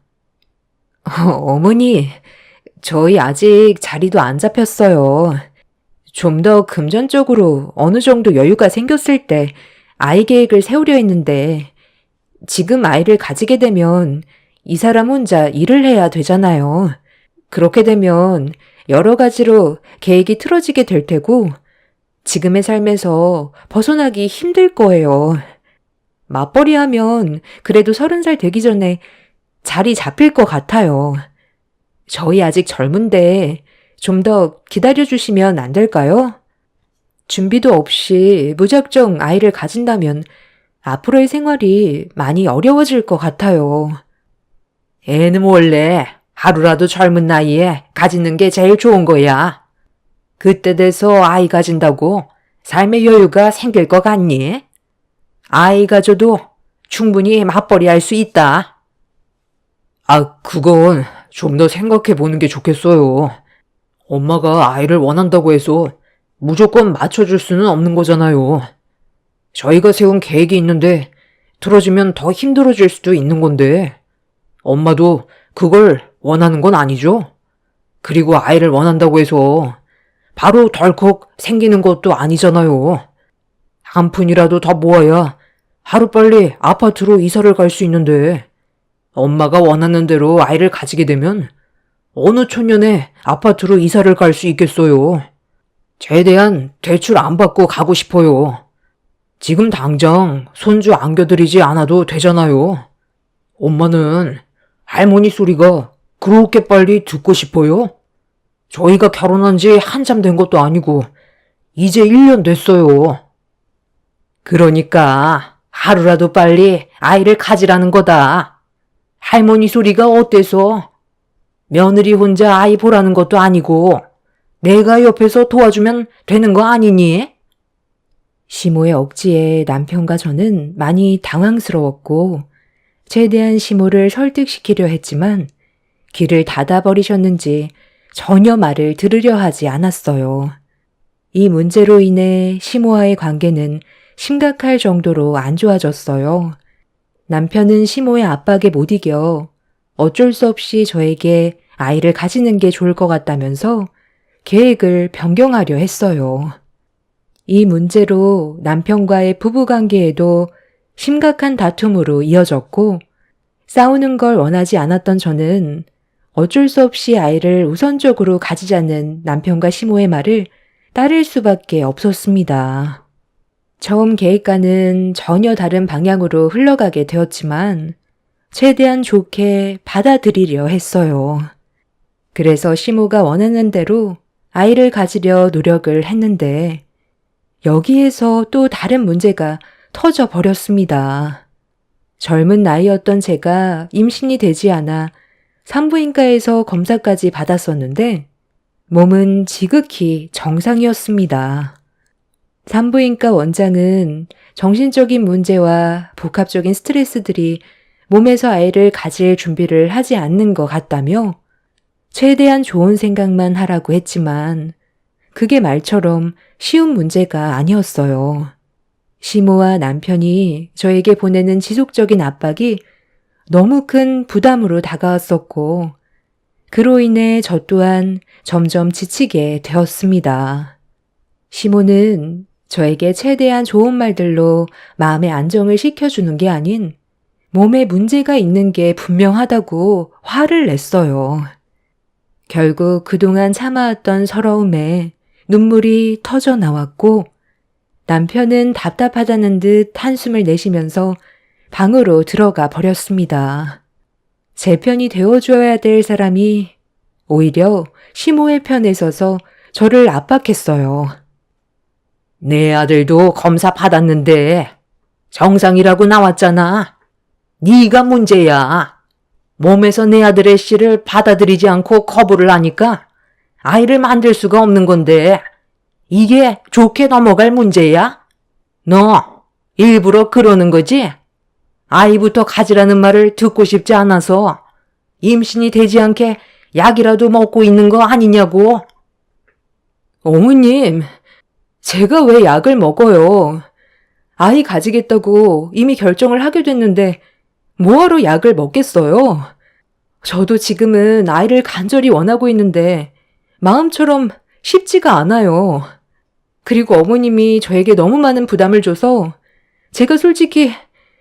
어머니, 저희 아직 자리도 안 잡혔어요. 좀 더 금전적으로 어느 정도 여유가 생겼을 때 아이 계획을 세우려 했는데 지금 아이를 가지게 되면 이 사람 혼자 일을 해야 되잖아요. 그렇게 되면 여러 가지로 계획이 틀어지게 될 테고 지금의 삶에서 벗어나기 힘들 거예요. 맞벌이 하면 그래도 30살 되기 전에 자리 잡힐 것 같아요. 저희 아직 젊은데 좀 더 기다려주시면 안 될까요? 준비도 없이 무작정 아이를 가진다면 앞으로의 생활이 많이 어려워질 것 같아요. 애는 원래 하루라도 젊은 나이에 가지는 게 제일 좋은 거야. 그때 돼서 아이 가진다고 삶의 여유가 생길 것 같니? 아이 가져도 충분히 맞벌이 할 수 있다. 그건 좀 더 생각해 보는 게 좋겠어요. 엄마가 아이를 원한다고 해서 무조건 맞춰줄 수는 없는 거잖아요. 저희가 세운 계획이 있는데 틀어지면 더 힘들어질 수도 있는 건데 엄마도 그걸 원하는 건 아니죠? 그리고 아이를 원한다고 해서 바로 덜컥 생기는 것도 아니잖아요. 한 푼이라도 더 모아야 하루빨리 아파트로 이사를 갈 수 있는데 엄마가 원하는 대로 아이를 가지게 되면 어느 촌년에 아파트로 이사를 갈 수 있겠어요. 최대한 대출 안 받고 가고 싶어요. 지금 당장 손주 안겨드리지 않아도 되잖아요. 엄마는 할머니 소리가 그렇게 빨리 듣고 싶어요? 저희가 결혼한 지 한참 된 것도 아니고 이제 1년 됐어요. 그러니까 하루라도 빨리 아이를 가지라는 거다. 할머니 소리가 어때서? 며느리 혼자 아이 보라는 것도 아니고 내가 옆에서 도와주면 되는 거 아니니? 시모의 억지에 남편과 저는 많이 당황스러웠고 최대한 시모를 설득시키려 했지만 귀를 닫아버리셨는지 전혀 말을 들으려 하지 않았어요. 이 문제로 인해 시모와의 관계는 심각할 정도로 안 좋아졌어요. 남편은 시모의 압박에 못 이겨 어쩔 수 없이 저에게 아이를 가지는 게 좋을 것 같다면서 계획을 변경하려 했어요. 이 문제로 남편과의 부부관계에도 심각한 다툼으로 이어졌고 싸우는 걸 원하지 않았던 저는 어쩔 수 없이 아이를 우선적으로 가지자는 남편과 시모의 말을 따를 수밖에 없었습니다. 처음 계획과는 전혀 다른 방향으로 흘러가게 되었지만 최대한 좋게 받아들이려 했어요. 그래서 시모가 원하는 대로 아이를 가지려 노력을 했는데 여기에서 또 다른 문제가 터져 버렸습니다. 젊은 나이였던 제가 임신이 되지 않아 산부인과에서 검사까지 받았었는데 몸은 지극히 정상이었습니다. 산부인과 원장은 정신적인 문제와 복합적인 스트레스들이 몸에서 아이를 가질 준비를 하지 않는 것 같다며 최대한 좋은 생각만 하라고 했지만 그게 말처럼 쉬운 문제가 아니었어요. 시모와 남편이 저에게 보내는 지속적인 압박이 너무 큰 부담으로 다가왔었고, 그로 인해 저 또한 점점 지치게 되었습니다. 시모는 저에게 최대한 좋은 말들로 마음의 안정을 시켜주는 게 아닌 몸에 문제가 있는 게 분명하다고 화를 냈어요. 결국 그동안 참아왔던 서러움에 눈물이 터져 나왔고 남편은 답답하다는 듯 한숨을 내쉬면서 방으로 들어가 버렸습니다. 제 편이 되어줘야 될 사람이 오히려 시모의 편에 서서 저를 압박했어요. 내 아들도 검사 받았는데 정상이라고 나왔잖아. 네가 문제야. 몸에서 내 아들의 씨를 받아들이지 않고 거부를 하니까 아이를 만들 수가 없는 건데 이게 좋게 넘어갈 문제야? 너 일부러 그러는 거지? 아이부터 가지라는 말을 듣고 싶지 않아서 임신이 되지 않게 약이라도 먹고 있는 거 아니냐고. 어머님, 제가 왜 약을 먹어요? 아이 가지겠다고 이미 결정을 하게 됐는데 뭐하러 약을 먹겠어요? 저도 지금은 아이를 간절히 원하고 있는데 마음처럼 쉽지가 않아요. 그리고 어머님이 저에게 너무 많은 부담을 줘서 제가 솔직히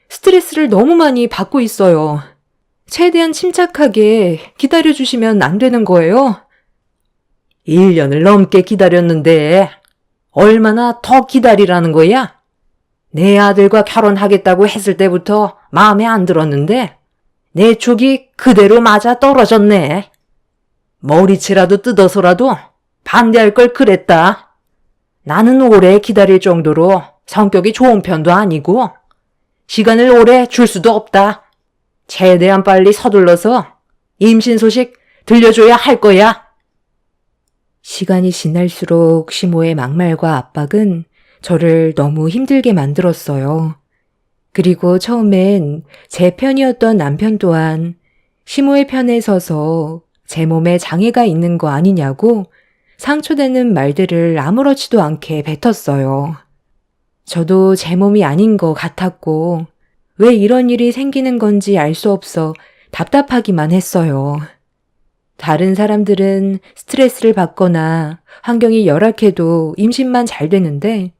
스트레스를 너무 많이 받고 있어요. 최대한 침착하게 기다려주시면 안 되는 거예요? 1년을 넘게 기다렸는데 얼마나 더 기다리라는 거야? 내 아들과 결혼하겠다고 했을 때부터 마음에 안 들었는데 내 촉이 그대로 맞아 떨어졌네. 머리채라도 뜯어서라도 반대할 걸 그랬다. 나는 오래 기다릴 정도로 성격이 좋은 편도 아니고 시간을 오래 줄 수도 없다. 최대한 빨리 서둘러서 임신 소식 들려줘야 할 거야. 시간이 지날수록 시모의 막말과 압박은 저를 너무 힘들게 만들었어요. 그리고 처음엔 제 편이었던 남편 또한 시모의 편에 서서 제 몸에 장애가 있는 거 아니냐고 상처되는 말들을 아무렇지도 않게 뱉었어요. 저도 제 몸이 아닌 것 같았고 왜 이런 일이 생기는 건지 알 수 없어 답답하기만 했어요. 다른 사람들은 스트레스를 받거나 환경이 열악해도 임신만 잘 되는데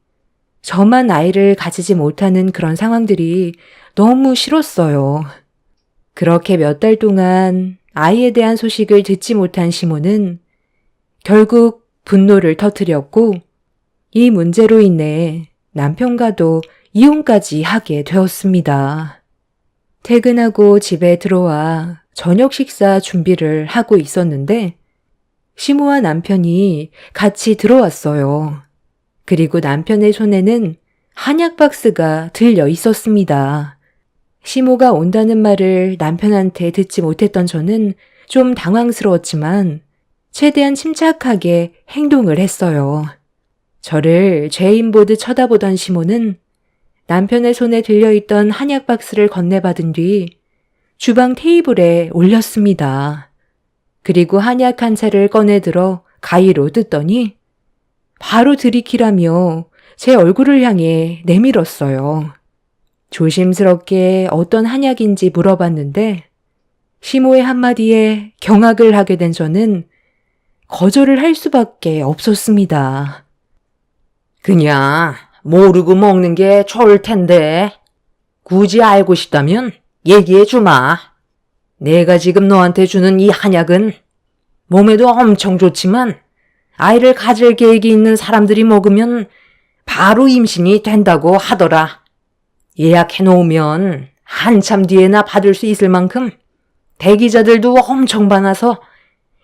저만 아이를 가지지 못하는 그런 상황들이 너무 싫었어요. 그렇게 몇 달 동안 아이에 대한 소식을 듣지 못한 시모는 결국 분노를 터뜨렸고 이 문제로 인해 남편과도 이혼까지 하게 되었습니다. 퇴근하고 집에 들어와 저녁 식사 준비를 하고 있었는데 시모와 남편이 같이 들어왔어요. 그리고 남편의 손에는 한약 박스가 들려 있었습니다. 시모가 온다는 말을 남편한테 듣지 못했던 저는 좀 당황스러웠지만 최대한 침착하게 행동을 했어요. 저를 죄인 보듯 쳐다보던 시모는 남편의 손에 들려있던 한약 박스를 건네받은 뒤 주방 테이블에 올렸습니다. 그리고 한약 한 차를 꺼내들어 가위로 뜯더니 바로 들이키라며 제 얼굴을 향해 내밀었어요. 조심스럽게 어떤 한약인지 물어봤는데 시모의 한마디에 경악을 하게 된 저는 거절을 할 수밖에 없었습니다. 그냥 모르고 먹는 게 좋을 텐데 굳이 알고 싶다면 얘기해 주마. 내가 지금 너한테 주는 이 한약은 몸에도 엄청 좋지만 아이를 가질 계획이 있는 사람들이 먹으면 바로 임신이 된다고 하더라. 예약해 놓으면 한참 뒤에나 받을 수 있을 만큼 대기자들도 엄청 많아서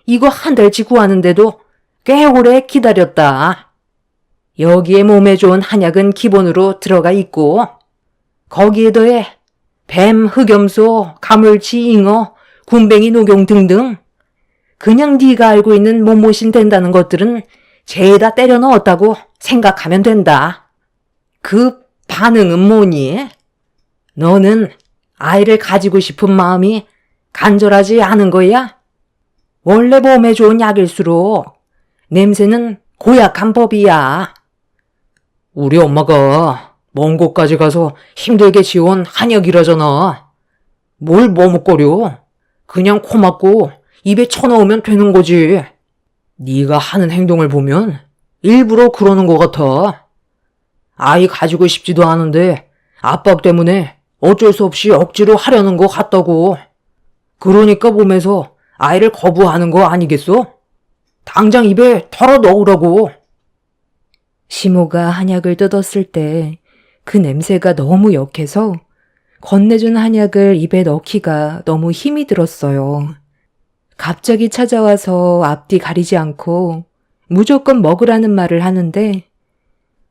이거 한 달치 구하는데도 꽤 오래 기다렸다. 여기에 몸에 좋은 한약은 기본으로 들어가 있고 거기에 더해 뱀, 흑염소, 가물치, 잉어, 군뱅이, 녹용 등등 그냥 네가 알고 있는 몸보신 된다는 것들은 죄에다 때려 넣었다고 생각하면 된다. 그 반응은 뭐니? 너는 아이를 가지고 싶은 마음이 간절하지 않은 거야? 원래 몸에 좋은 약일수록 냄새는 고약한 법이야. 우리 엄마가 먼 곳까지 가서 힘들게 지어온 한약이라잖아. 뭘 머뭇거려? 그냥 코 막고 입에 쳐넣으면 되는 거지. 네가 하는 행동을 보면 일부러 그러는 것 같아. 아이 가지고 싶지도 않은데 압박 때문에 어쩔 수 없이 억지로 하려는 것 같다고. 그러니까 몸에서 아이를 거부하는 거 아니겠어? 당장 입에 털어 넣으라고. 시모가 한약을 뜯었을 때 그 냄새가 너무 역해서 건네준 한약을 입에 넣기가 너무 힘이 들었어요. 갑자기 찾아와서 앞뒤 가리지 않고 무조건 먹으라는 말을 하는데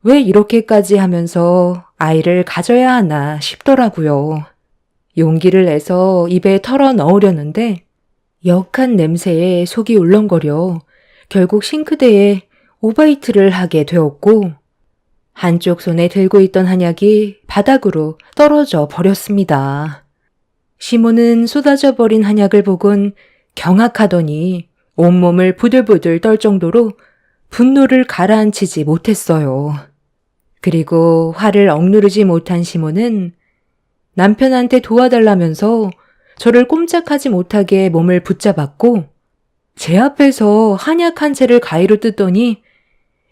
왜 이렇게까지 하면서 아이를 가져야 하나 싶더라고요. 용기를 내서 입에 털어 넣으려는데 역한 냄새에 속이 울렁거려 결국 싱크대에 오바이트를 하게 되었고 한쪽 손에 들고 있던 한약이 바닥으로 떨어져 버렸습니다. 시모는 쏟아져 버린 한약을 보곤 경악하더니 온몸을 부들부들 떨 정도로 분노를 가라앉히지 못했어요. 그리고 화를 억누르지 못한 시모는 남편한테 도와달라면서 저를 꼼짝하지 못하게 몸을 붙잡았고 제 앞에서 한약 한 채를 가위로 뜯더니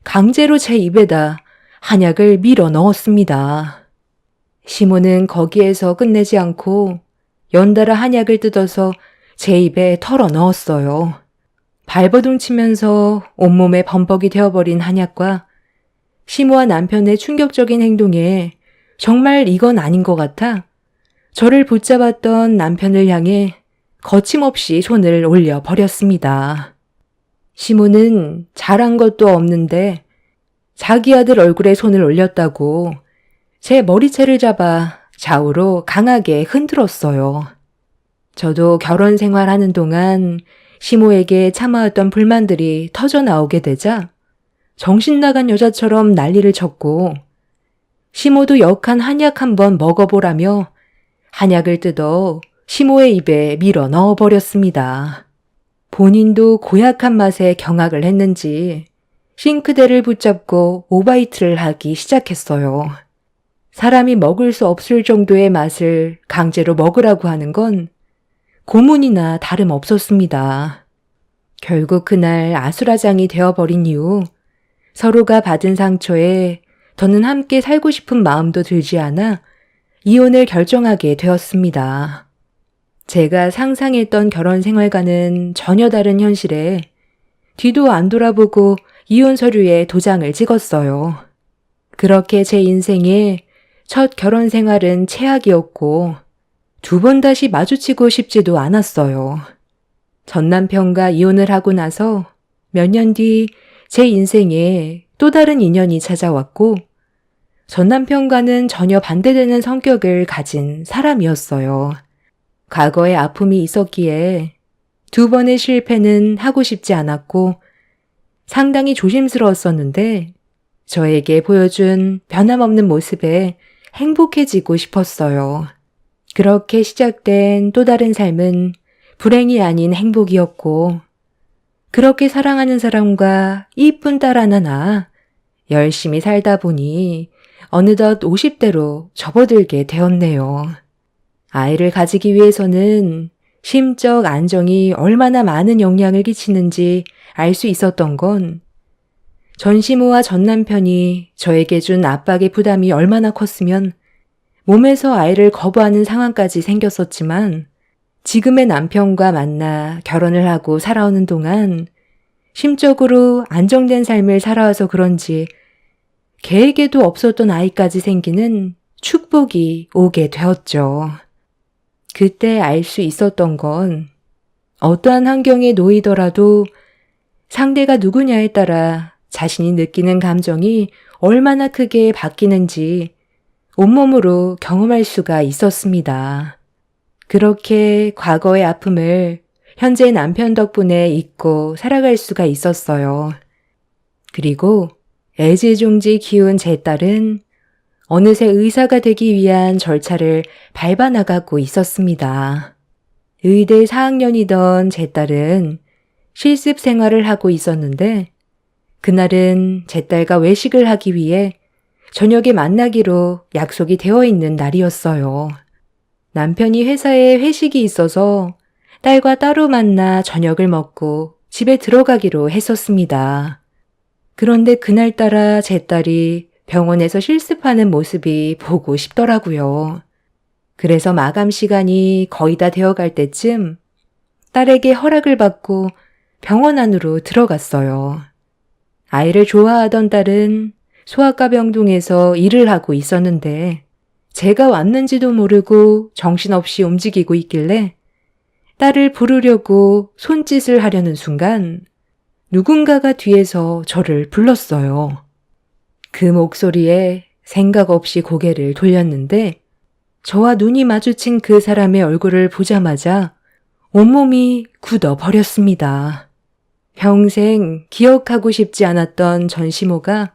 강제로 제 입에다 한약을 밀어 넣었습니다. 시모는 거기에서 끝내지 않고 연달아 한약을 뜯어서 제 입에 털어 넣었어요. 발버둥 치면서 온몸에 범벅이 되어버린 한약과 시모와 남편의 충격적인 행동에 정말 이건 아닌 것 같아 저를 붙잡았던 남편을 향해 거침없이 손을 올려 버렸습니다. 시모는 잘한 것도 없는데 자기 아들 얼굴에 손을 올렸다고 제 머리채를 잡아 좌우로 강하게 흔들었어요. 저도 결혼 생활하는 동안 시모에게 참아왔던 불만들이 터져 나오게 되자 정신 나간 여자처럼 난리를 쳤고 시모도 역한 한약 한번 먹어보라며 한약을 뜯어 시모의 입에 밀어 넣어버렸습니다. 본인도 고약한 맛에 경악을 했는지 싱크대를 붙잡고 오바이트를 하기 시작했어요. 사람이 먹을 수 없을 정도의 맛을 강제로 먹으라고 하는 건 고문이나 다름없었습니다. 결국 그날 아수라장이 되어버린 이후 서로가 받은 상처에 더는 함께 살고 싶은 마음도 들지 않아 이혼을 결정하게 되었습니다. 제가 상상했던 결혼 생활과는 전혀 다른 현실에 뒤도 안 돌아보고 이혼 서류에 도장을 찍었어요. 그렇게 제 인생의 첫 결혼 생활은 최악이었고 2번 다시 마주치고 싶지도 않았어요. 전 남편과 이혼을 하고 나서 몇 년 뒤 제 인생에 또 다른 인연이 찾아왔고 전 남편과는 전혀 반대되는 성격을 가진 사람이었어요. 과거에 아픔이 있었기에 2번의 실패는 하고 싶지 않았고 상당히 조심스러웠었는데 저에게 보여준 변함없는 모습에 행복해지고 싶었어요. 그렇게 시작된 또 다른 삶은 불행이 아닌 행복이었고 그렇게 사랑하는 사람과 이쁜 딸 하나 낳아 열심히 살다 보니 어느덧 50대로 접어들게 되었네요. 아이를 가지기 위해서는 심적 안정이 얼마나 많은 영향을 끼치는지 알 수 있었던 건 전시모와 전 남편이 저에게 준 압박의 부담이 얼마나 컸으면 몸에서 아이를 거부하는 상황까지 생겼었지만 지금의 남편과 만나 결혼을 하고 살아오는 동안 심적으로 안정된 삶을 살아와서 그런지 계획에도 없었던 아이까지 생기는 축복이 오게 되었죠. 그때 알 수 있었던 건 어떠한 환경에 놓이더라도 상대가 누구냐에 따라 자신이 느끼는 감정이 얼마나 크게 바뀌는지 온몸으로 경험할 수가 있었습니다. 그렇게 과거의 아픔을 현재 남편 덕분에 잊고 살아갈 수가 있었어요. 그리고 애지중지 키운 제 딸은 어느새 의사가 되기 위한 절차를 밟아나가고 있었습니다. 의대 4학년이던 제 딸은 실습 생활을 하고 있었는데 그날은 제 딸과 외식을 하기 위해 저녁에 만나기로 약속이 되어 있는 날이었어요. 남편이 회사에 회식이 있어서 딸과 따로 만나 저녁을 먹고 집에 들어가기로 했었습니다. 그런데 그날따라 제 딸이 병원에서 실습하는 모습이 보고 싶더라고요. 그래서 마감 시간이 거의 다 되어갈 때쯤 딸에게 허락을 받고 병원 안으로 들어갔어요. 아이를 좋아하던 딸은 소아과 병동에서 일을 하고 있었는데 제가 왔는지도 모르고 정신없이 움직이고 있길래 딸을 부르려고 손짓을 하려는 순간 누군가가 뒤에서 저를 불렀어요. 그 목소리에 생각 없이 고개를 돌렸는데 저와 눈이 마주친 그 사람의 얼굴을 보자마자 온몸이 굳어버렸습니다. 평생 기억하고 싶지 않았던 전시모가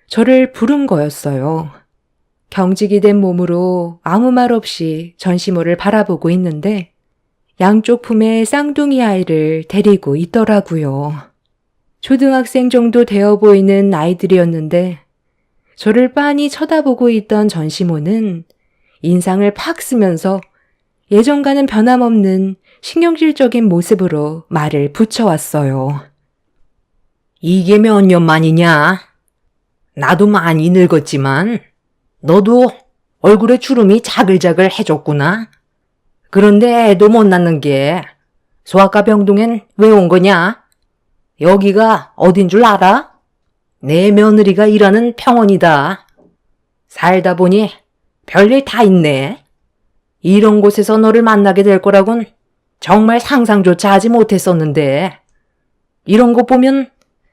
저를 부른 거였어요. 경직이 된 몸으로 아무 말 없이 전시모를 바라보고 있는데 양쪽 품에 쌍둥이 아이를 데리고 있더라고요. 초등학생 정도 되어 보이는 아이들이었는데 저를 빤히 쳐다보고 있던 전시모는 인상을 팍 쓰면서 예전과는 변함없는 신경질적인 모습으로 말을 붙여왔어요. 이게 몇 년 만이냐? 나도 많이 늙었지만 너도 얼굴에 주름이 자글자글 해졌구나. 그런데 애도 못 낳는 게 소아과 병동엔 왜 온 거냐? 여기가 어딘 줄 알아? 내 며느리가 일하는 병원이다. 살다 보니 별일 다 있네. 이런 곳에서 너를 만나게 될 거라곤 정말 상상조차 하지 못했었는데 이런 거 보면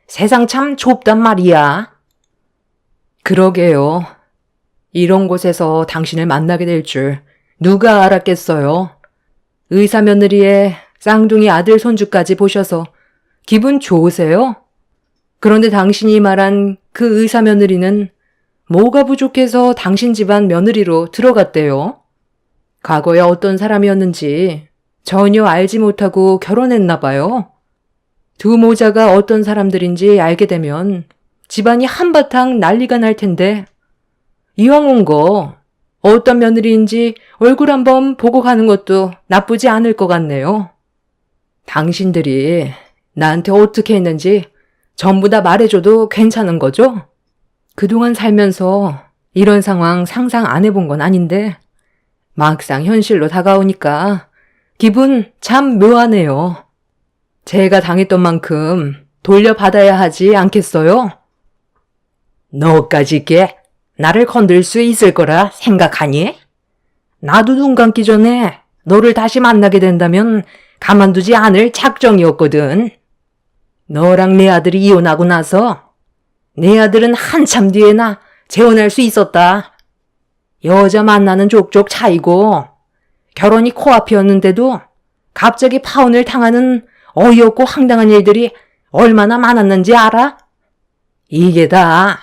세상 참 좁단 말이야. 그러게요. 이런 곳에서 당신을 만나게 될 줄 누가 알았겠어요. 의사 며느리의 쌍둥이 아들 손주까지 보셔서 기분 좋으세요? 그런데 당신이 말한 그 의사 며느리는 뭐가 부족해서 당신 집안 며느리로 들어갔대요? 과거에 어떤 사람이었는지 전혀 알지 못하고 결혼했나 봐요. 두 모자가 어떤 사람들인지 알게 되면 집안이 한바탕 난리가 날 텐데 이왕 온 거 어떤 며느리인지 얼굴 한번 보고 가는 것도 나쁘지 않을 것 같네요. 당신들이 나한테 어떻게 했는지 전부 다 말해줘도 괜찮은 거죠? 그동안 살면서 이런 상황 상상 안 해본 건 아닌데 막상 현실로 다가오니까 기분 참 묘하네요. 제가 당했던 만큼 돌려받아야 하지 않겠어요? 너까지 게 나를 건들 수 있을 거라 생각하니? 나도 눈 감기 전에 너를 다시 만나게 된다면 가만두지 않을 작정이었거든. 너랑 내 아들이 이혼하고 나서 내 아들은 한참 뒤에나 재혼할 수 있었다. 여자 만나는 족족 차이고 결혼이 코앞이었는데도 갑자기 파혼을 당하는 어이없고 황당한 일들이 얼마나 많았는지 알아? 이게 다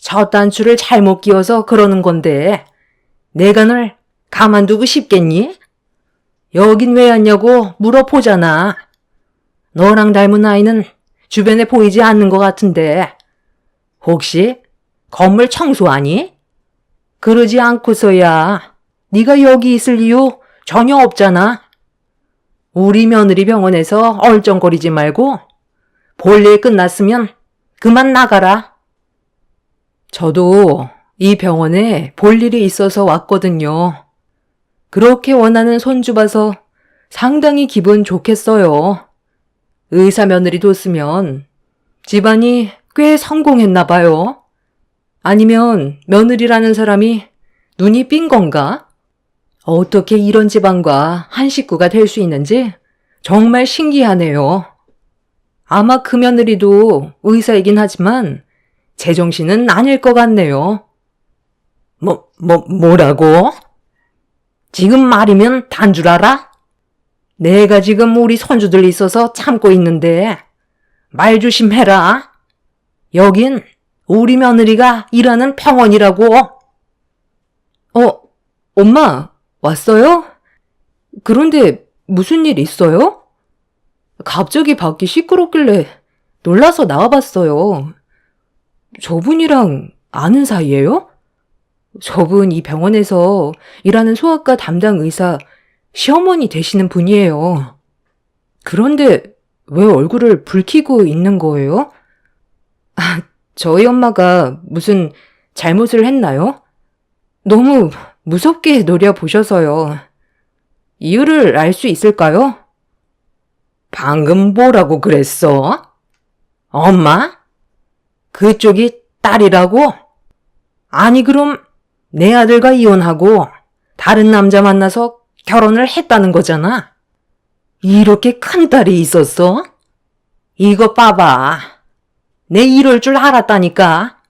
첫 단추를 잘못 끼워서 그러는 건데 내가 널 가만두고 싶겠니? 여긴 왜 왔냐고 물어보잖아. 너랑 닮은 아이는 주변에 보이지 않는 것 같은데 혹시 건물 청소하니? 그러지 않고서야 네가 여기 있을 이유 전혀 없잖아. 우리 며느리 병원에서 얼쩡거리지 말고 볼일 끝났으면 그만 나가라. 저도 이 병원에 볼 일이 있어서 왔거든요. 그렇게 원하는 손주 봐서 상당히 기분 좋겠어요. 의사 며느리 뒀으면 집안이 꽤 성공했나 봐요. 아니면 며느리라는 사람이 눈이 삔 건가? 어떻게 이런 집안과 한 식구가 될 수 있는지 정말 신기하네요. 아마 그 며느리도 의사이긴 하지만 제정신은 아닐 것 같네요. 뭐라고? 지금 말이면 단 줄 알아? 내가 지금 우리 손주들 있어서 참고 있는데 말 조심해라. 여긴 우리 며느리가 일하는 병원이라고. 엄마, 왔어요? 그런데 무슨 일 있어요? 갑자기 밖이 시끄럽길래 놀라서 나와봤어요. 저분이랑 아는 사이예요? 저분 이 병원에서 일하는 소아과 담당 의사 시어머니 되시는 분이에요. 그런데 왜 얼굴을 붉히고 있는 거예요? 아, 저희 엄마가 무슨 잘못을 했나요? 너무 무섭게 노려보셔서요. 이유를 알 수 있을까요? 방금 뭐라고 그랬어? 엄마? 그쪽이 딸이라고? 아니, 그럼 내 아들과 이혼하고 다른 남자 만나서 결혼을 했다는 거잖아. 이렇게 큰 딸이 있었어? 이거 봐봐. 내 이럴 줄 알았다니까.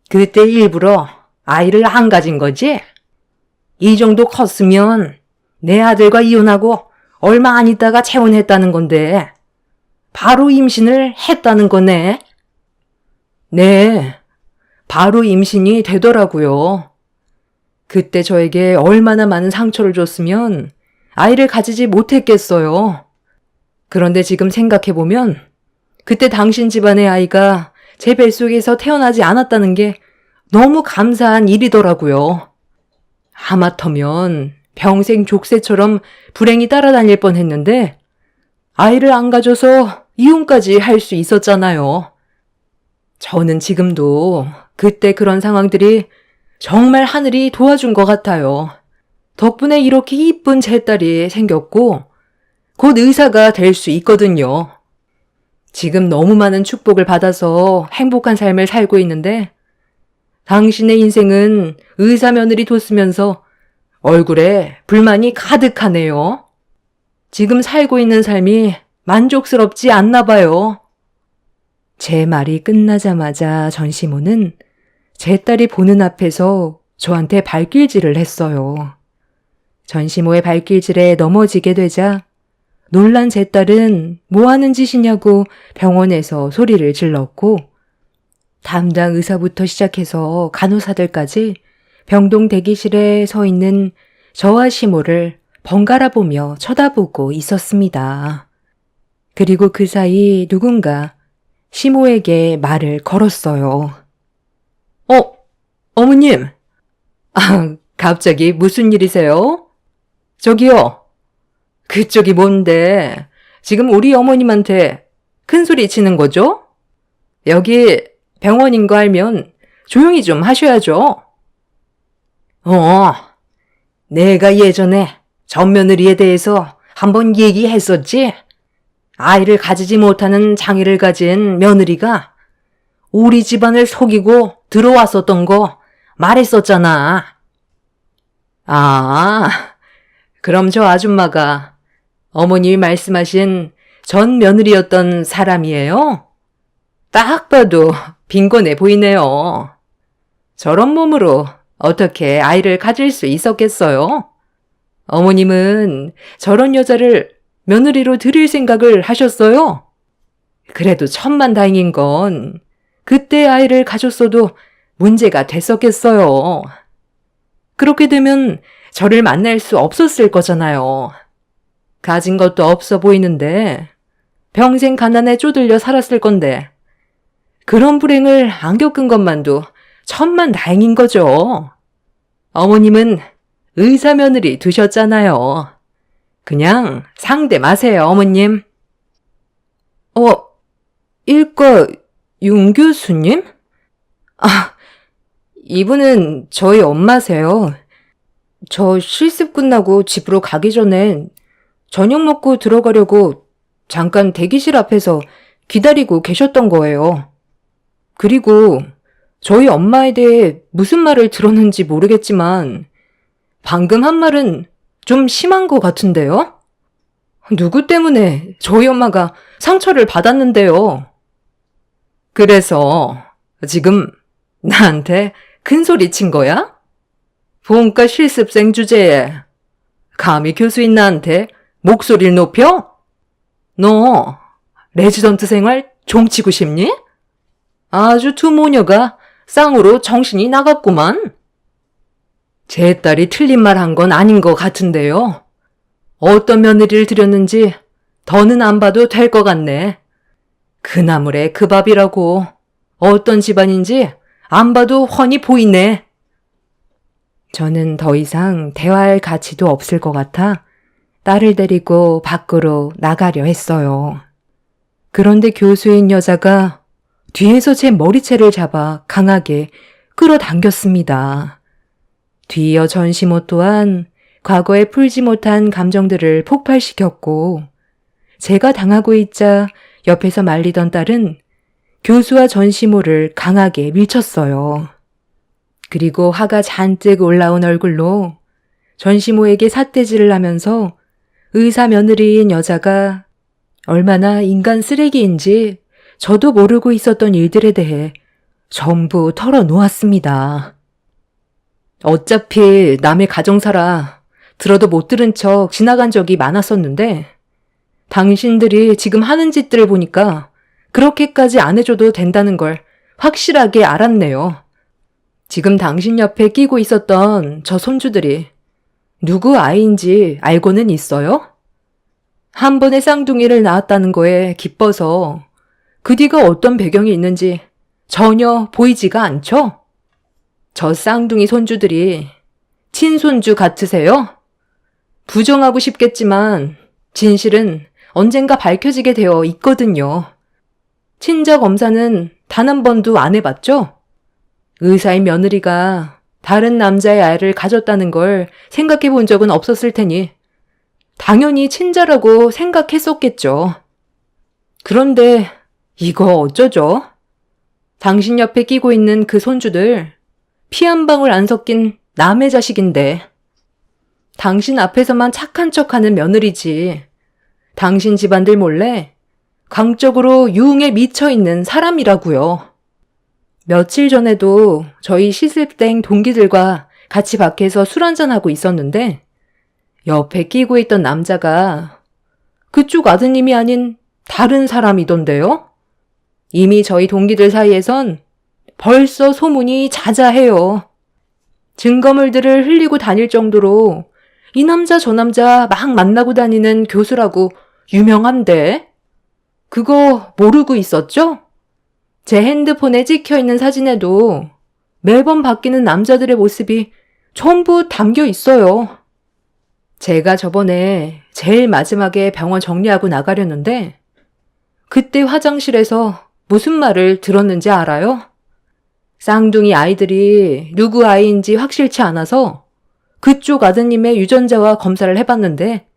그때 일부러 아이를 안 가진 거지? 이 정도 컸으면 내 아들과 이혼하고 얼마 안 있다가 재혼했다는 건데 바로 임신을 했다는 거네. 네, 바로 임신이 되더라고요. 그때 저에게 얼마나 많은 상처를 줬으면 아이를 가지지 못했겠어요. 그런데 지금 생각해보면 그때 당신 집안의 아이가 제 뱃속에서 태어나지 않았다는 게 너무 감사한 일이더라고요. 하마터면 평생 족쇄처럼 불행이 따라다닐 뻔했는데 아이를 안 가져서 이혼까지 할 수 있었잖아요. 저는 지금도 그때 그런 상황들이 정말 하늘이 도와준 것 같아요. 덕분에 이렇게 이쁜 제 딸이 생겼고 곧 의사가 될 수 있거든요. 지금 너무 많은 축복을 받아서 행복한 삶을 살고 있는데 당신의 인생은 의사 며느리 뒀으면서 얼굴에 불만이 가득하네요. 지금 살고 있는 삶이 만족스럽지 않나 봐요. 제 말이 끝나자마자 전시모는 제 딸이 보는 앞에서 저한테 발길질을 했어요. 전시모의 발길질에 넘어지게 되자 놀란 제 딸은 뭐 하는 짓이냐고 병원에서 소리를 질렀고 담당 의사부터 시작해서 간호사들까지 병동 대기실에 서 있는 저와 시모를 번갈아 보며 쳐다보고 있었습니다. 그리고 그 사이 누군가 시모에게 말을 걸었어요. 어머님. 아, 갑자기 무슨 일이세요? 저기요. 그쪽이 뭔데 지금 우리 어머님한테 큰 소리 치는 거죠? 여기 병원인 거 알면 조용히 좀 하셔야죠. 내가 예전에 전 며느리에 대해서 한번 얘기했었지? 아이를 가지지 못하는 장애를 가진 며느리가 우리 집안을 속이고 들어왔었던 거 말했었잖아. 아, 그럼 저 아줌마가 어머님이 말씀하신 전 며느리였던 사람이에요? 딱 봐도 빈곤해 보이네요. 저런 몸으로 어떻게 아이를 가질 수 있었겠어요? 어머님은 저런 여자를 며느리로 들일 생각을 하셨어요? 그래도 천만다행인 건 그때 아이를 가졌어도 문제가 됐었겠어요. 그렇게 되면 저를 만날 수 없었을 거잖아요. 가진 것도 없어 보이는데 평생 가난에 쪼들려 살았을 건데 그런 불행을 안 겪은 것만도 천만다행인 거죠. 어머님은 의사 며느리 두셨잖아요. 그냥 상대 마세요, 어머님. 일과 윤 교수님? 아, 이분은 저희 엄마세요. 저 실습 끝나고 집으로 가기 전엔 저녁 먹고 들어가려고 잠깐 대기실 앞에서 기다리고 계셨던 거예요. 그리고 저희 엄마에 대해 무슨 말을 들었는지 모르겠지만 방금 한 말은 좀 심한 것 같은데요? 누구 때문에 저희 엄마가 상처를 받았는데요? 그래서 지금 나한테 큰 소리 친 거야? 본과 실습생 주제에 감히 교수인 나한테 목소리를 높여? 너 레지던트 생활 종치고 싶니? 아주 두 모녀가 쌍으로 정신이 나갔구만. 제 딸이 틀린 말 한 건 아닌 것 같은데요. 어떤 며느리를 들였는지 더는 안 봐도 될 것 같네. 그 나물에 그 밥이라고 어떤 집안인지 안 봐도 훤히 보이네. 저는 더 이상 대화할 가치도 없을 것 같아 딸을 데리고 밖으로 나가려 했어요. 그런데 교수인 여자가 뒤에서 제 머리채를 잡아 강하게 끌어당겼습니다. 뒤이어 전시모 또한 과거에 풀지 못한 감정들을 폭발시켰고, 제가 당하고 있자 옆에서 말리던 딸은 교수와 전시모를 강하게 밀쳤어요. 그리고 화가 잔뜩 올라온 얼굴로 전시모에게 삿대질을 하면서 의사 며느리인 여자가 얼마나 인간 쓰레기인지 저도 모르고 있었던 일들에 대해 전부 털어놓았습니다. 어차피 남의 가정사라 들어도 못 들은 척 지나간 적이 많았었는데 당신들이 지금 하는 짓들을 보니까 그렇게까지 안 해줘도 된다는 걸 확실하게 알았네요. 지금 당신 옆에 끼고 있었던 저 손주들이 누구 아이인지 알고는 있어요? 한 번에 쌍둥이를 낳았다는 거에 기뻐서 그 뒤가 어떤 배경이 있는지 전혀 보이지가 않죠? 저 쌍둥이 손주들이 친손주 같으세요? 부정하고 싶겠지만 진실은 언젠가 밝혀지게 되어 있거든요. 친자 검사는 단 한 번도 안 해봤죠? 의사의 며느리가 다른 남자의 아이를 가졌다는 걸 생각해 본 적은 없었을 테니 당연히 친자라고 생각했었겠죠. 그런데 이거 어쩌죠? 당신 옆에 끼고 있는 그 손주들 피 한 방울 안 섞인 남의 자식인데 당신 앞에서만 착한 척하는 며느리지 당신 집안들 몰래 강적으로 유흥에 미쳐있는 사람이라고요. 며칠 전에도 저희 시습생 동기들과 같이 밖에서 술 한잔하고 있었는데 옆에 끼고 있던 남자가 그쪽 아드님이 아닌 다른 사람이던데요? 이미 저희 동기들 사이에선 벌써 소문이 자자해요. 증거물들을 흘리고 다닐 정도로 이 남자 저 남자 막 만나고 다니는 교수라고 유명한데? 그거 모르고 있었죠? 제 핸드폰에 찍혀있는 사진에도 매번 바뀌는 남자들의 모습이 전부 담겨 있어요. 제가 저번에 제일 마지막에 병원 정리하고 나가려는데 그때 화장실에서 무슨 말을 들었는지 알아요? 쌍둥이 아이들이 누구 아이인지 확실치 않아서 그쪽 아드님의 유전자와 검사를 해봤는데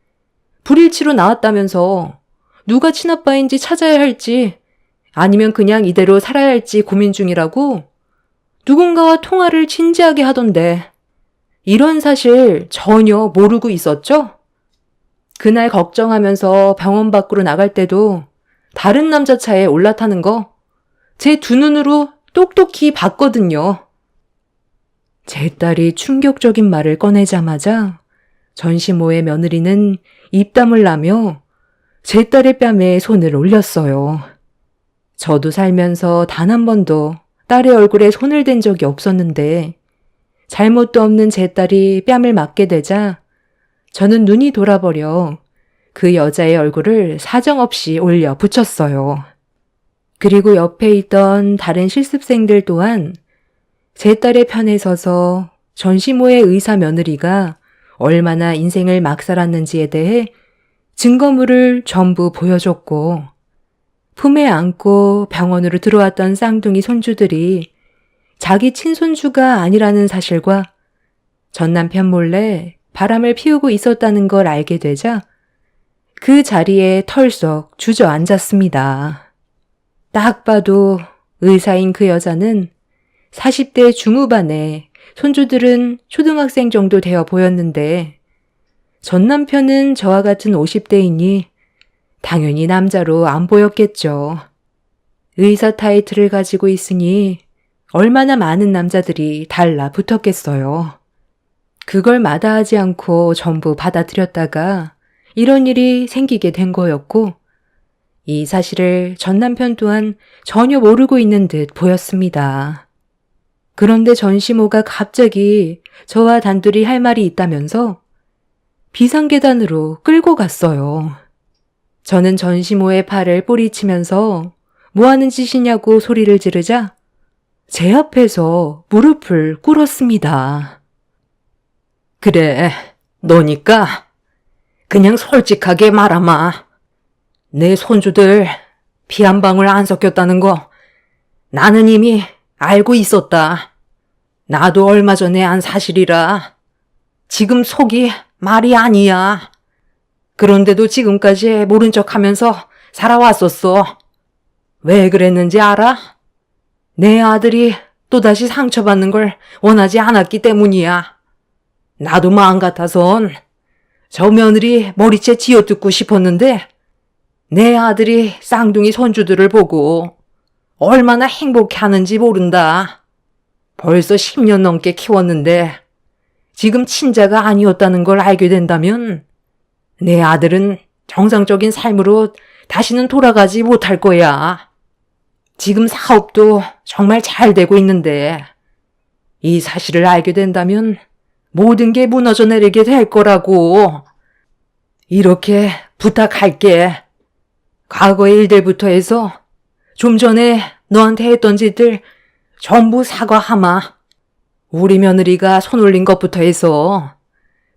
불일치로 나왔다면서 누가 친아빠인지 찾아야 할지 아니면 그냥 이대로 살아야 할지 고민 중이라고 누군가와 통화를 진지하게 하던데 이런 사실 전혀 모르고 있었죠? 그날 걱정하면서 병원 밖으로 나갈 때도 다른 남자 차에 올라타는 거 제 두 눈으로 똑똑히 봤거든요. 제 딸이 충격적인 말을 꺼내자마자 전시모의 며느리는 입담을 나며 제 딸의 뺨에 손을 올렸어요. 저도 살면서 단 한 번도 딸의 얼굴에 손을 댄 적이 없었는데 잘못도 없는 제 딸이 뺨을 맞게 되자 저는 눈이 돌아버려 그 여자의 얼굴을 사정없이 올려 붙였어요. 그리고 옆에 있던 다른 실습생들 또한 제 딸의 편에 서서 전시모의 의사 며느리가 얼마나 인생을 막 살았는지에 대해 증거물을 전부 보여줬고 품에 안고 병원으로 들어왔던 쌍둥이 손주들이 자기 친손주가 아니라는 사실과 전 남편 몰래 바람을 피우고 있었다는 걸 알게 되자 그 자리에 털썩 주저앉았습니다. 딱 봐도 의사인 그 여자는 40대 중후반에 손주들은 초등학생 정도 되어 보였는데 전 남편은 저와 같은 50대이니 당연히 남자로 안 보였겠죠. 의사 타이틀을 가지고 있으니 얼마나 많은 남자들이 달라붙었겠어요. 그걸 마다하지 않고 전부 받아들였다가 이런 일이 생기게 된 거였고 이 사실을 전 남편 또한 전혀 모르고 있는 듯 보였습니다. 그런데 전시모가 갑자기 저와 단둘이 할 말이 있다면서 비상계단으로 끌고 갔어요. 저는 전시모의 팔을 뿌리치면서 뭐 하는 짓이냐고 소리를 지르자 제 앞에서 무릎을 꿇었습니다. 그래, 너니까 그냥 솔직하게 말하마. 내 손주들 피 한 방울 안 섞였다는 거 나는 이미 알고 있었다. 나도 얼마 전에 안 사실이라 지금 속이 말이 아니야. 그런데도 지금까지 모른 척 하면서 살아왔었어. 왜 그랬는지 알아? 내 아들이 또다시 상처받는 걸 원하지 않았기 때문이야. 나도 마음 같아선 저 며느리 머리채 쥐어뜯고 싶었는데 내 아들이 쌍둥이 손주들을 보고 얼마나 행복해하는지 모른다. 벌써 10년 넘게 키웠는데 지금 친자가 아니었다는 걸 알게 된다면 내 아들은 정상적인 삶으로 다시는 돌아가지 못할 거야. 지금 사업도 정말 잘 되고 있는데 이 사실을 알게 된다면 모든 게 무너져 내리게 될 거라고. 이렇게 부탁할게. 과거의 일들부터 해서 좀 전에 너한테 했던 짓들 전부 사과하마. 우리 며느리가 손 올린 것부터 해서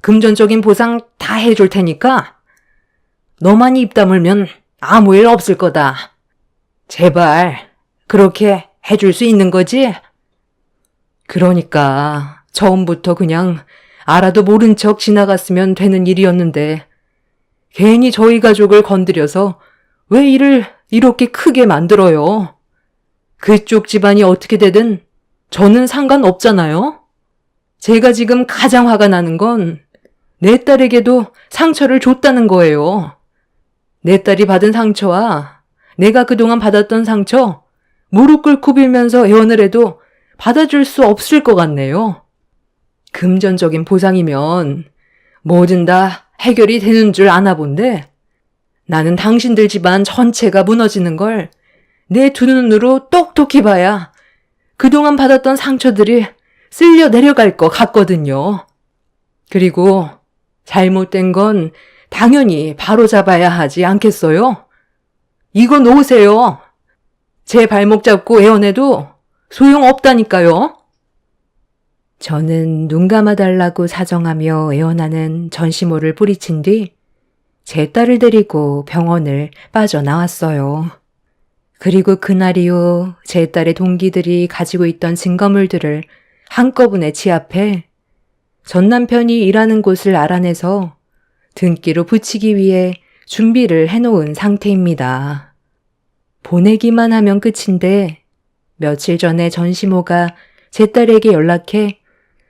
금전적인 보상 다 해줄 테니까 너만 입 다물면 아무 일 없을 거다. 제발 그렇게 해줄 수 있는 거지? 그러니까 처음부터 그냥 알아도 모른 척 지나갔으면 되는 일이었는데 괜히 저희 가족을 건드려서 왜 일을 이렇게 크게 만들어요? 그쪽 집안이 어떻게 되든 저는 상관없잖아요? 제가 지금 가장 화가 나는 건 내 딸에게도 상처를 줬다는 거예요. 내 딸이 받은 상처와 내가 그동안 받았던 상처 무릎 꿇고 빌면서 애원을 해도 받아줄 수 없을 것 같네요. 금전적인 보상이면 뭐든 다 해결이 되는 줄 아나 본데 나는 당신들 집안 전체가 무너지는 걸 내 두 눈으로 똑똑히 봐야 그동안 받았던 상처들이 쓸려 내려갈 것 같거든요. 그리고 잘못된 건 당연히 바로잡아야 하지 않겠어요? 이거 놓으세요. 제 발목 잡고 애원해도 소용없다니까요. 저는 눈 감아달라고 사정하며 애원하는 전시모를 뿌리친 뒤 제 딸을 데리고 병원을 빠져나왔어요. 그리고 그날 이후 제 딸의 동기들이 가지고 있던 증거물들을 한꺼번에 취합해 전 남편이 일하는 곳을 알아내서 등기로 붙이기 위해 준비를 해놓은 상태입니다. 보내기만 하면 끝인데 며칠 전에 전시모가 제 딸에게 연락해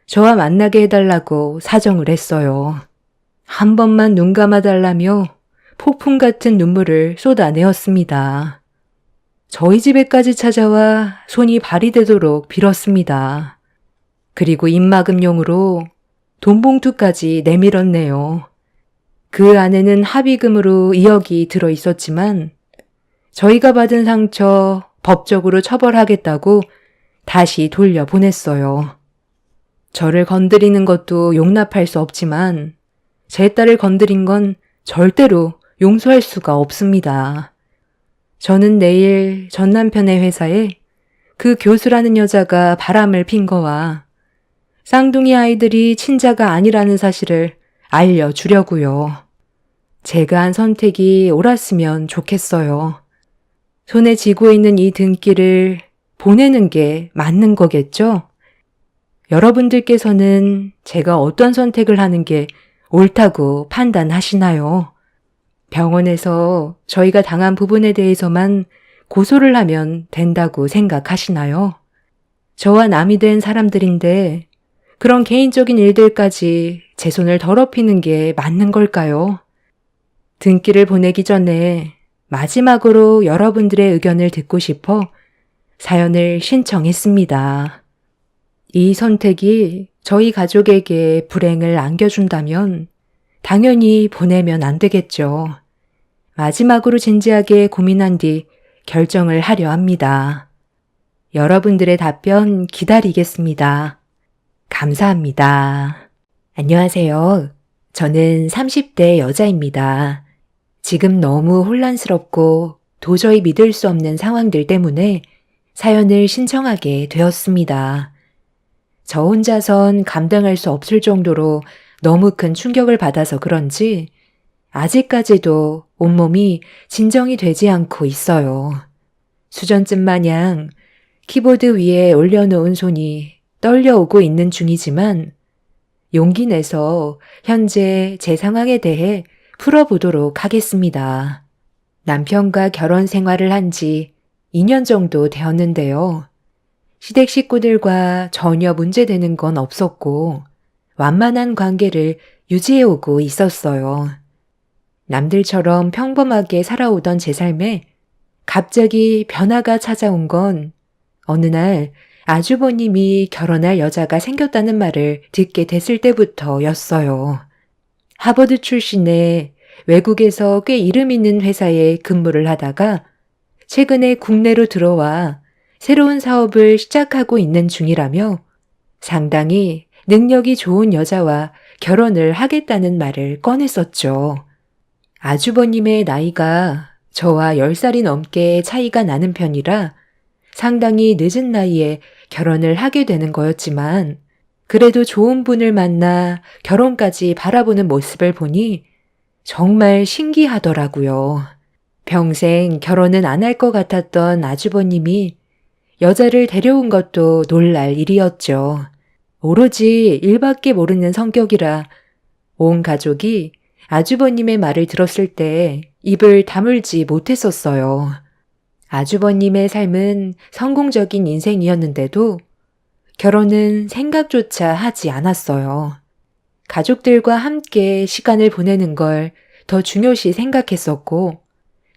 저와 만나게 해달라고 사정을 했어요. 한 번만 눈 감아달라며 폭풍 같은 눈물을 쏟아내었습니다. 저희 집에까지 찾아와 손이 발이 되도록 빌었습니다. 그리고 입막음용으로 돈 봉투까지 내밀었네요. 그 안에는 합의금으로 2억이 들어있었지만 저희가 받은 상처 법적으로 처벌하겠다고 다시 돌려보냈어요. 저를 건드리는 것도 용납할 수 없지만 제 딸을 건드린 건 절대로 용서할 수가 없습니다. 저는 내일 전 남편의 회사에 그 교수라는 여자가 바람을 핀 거와 쌍둥이 아이들이 친자가 아니라는 사실을 알려주려고요. 제가 한 선택이 옳았으면 좋겠어요. 손에 쥐고 있는 이 등기를 보내는 게 맞는 거겠죠? 여러분들께서는 제가 어떤 선택을 하는 게 옳다고 판단하시나요? 병원에서 저희가 당한 부분에 대해서만 고소를 하면 된다고 생각하시나요? 저와 남이 된 사람들인데 그런 개인적인 일들까지 제 손을 더럽히는 게 맞는 걸까요? 등기를 보내기 전에 마지막으로 여러분들의 의견을 듣고 싶어 사연을 신청했습니다. 이 선택이 저희 가족에게 불행을 안겨준다면 당연히 보내면 안 되겠죠. 마지막으로 진지하게 고민한 뒤 결정을 하려 합니다. 여러분들의 답변 기다리겠습니다. 감사합니다. 안녕하세요. 저는 30대 여자입니다. 지금 너무 혼란스럽고 도저히 믿을 수 없는 상황들 때문에 사연을 신청하게 되었습니다. 저 혼자선 감당할 수 없을 정도로 너무 큰 충격을 받아서 그런지 아직까지도 온몸이 진정이 되지 않고 있어요. 수전증 마냥 키보드 위에 올려놓은 손이 떨려오고 있는 중이지만 용기 내서 현재 제 상황에 대해 풀어보도록 하겠습니다. 남편과 결혼 생활을 한 지 2년 정도 되었는데요. 시댁 식구들과 전혀 문제되는 건 없었고 완만한 관계를 유지해오고 있었어요. 남들처럼 평범하게 살아오던 제 삶에 갑자기 변화가 찾아온 건 어느 날 아주버님이 결혼할 여자가 생겼다는 말을 듣게 됐을 때부터였어요. 하버드 출신의 외국에서 꽤 이름 있는 회사에 근무를 하다가 최근에 국내로 들어와 새로운 사업을 시작하고 있는 중이라며 상당히 능력이 좋은 여자와 결혼을 하겠다는 말을 꺼냈었죠. 아주버님의 나이가 저와 10살이 넘게 차이가 나는 편이라 상당히 늦은 나이에 결혼을 하게 되는 거였지만 그래도 좋은 분을 만나 결혼까지 바라보는 모습을 보니 정말 신기하더라고요. 평생 결혼은 안 할 것 같았던 아주버님이 여자를 데려온 것도 놀랄 일이었죠. 오로지 일밖에 모르는 성격이라 온 가족이 아주버님의 말을 들었을 때 입을 다물지 못했었어요. 아주버님의 삶은 성공적인 인생이었는데도 결혼은 생각조차 하지 않았어요. 가족들과 함께 시간을 보내는 걸 더 중요시 생각했었고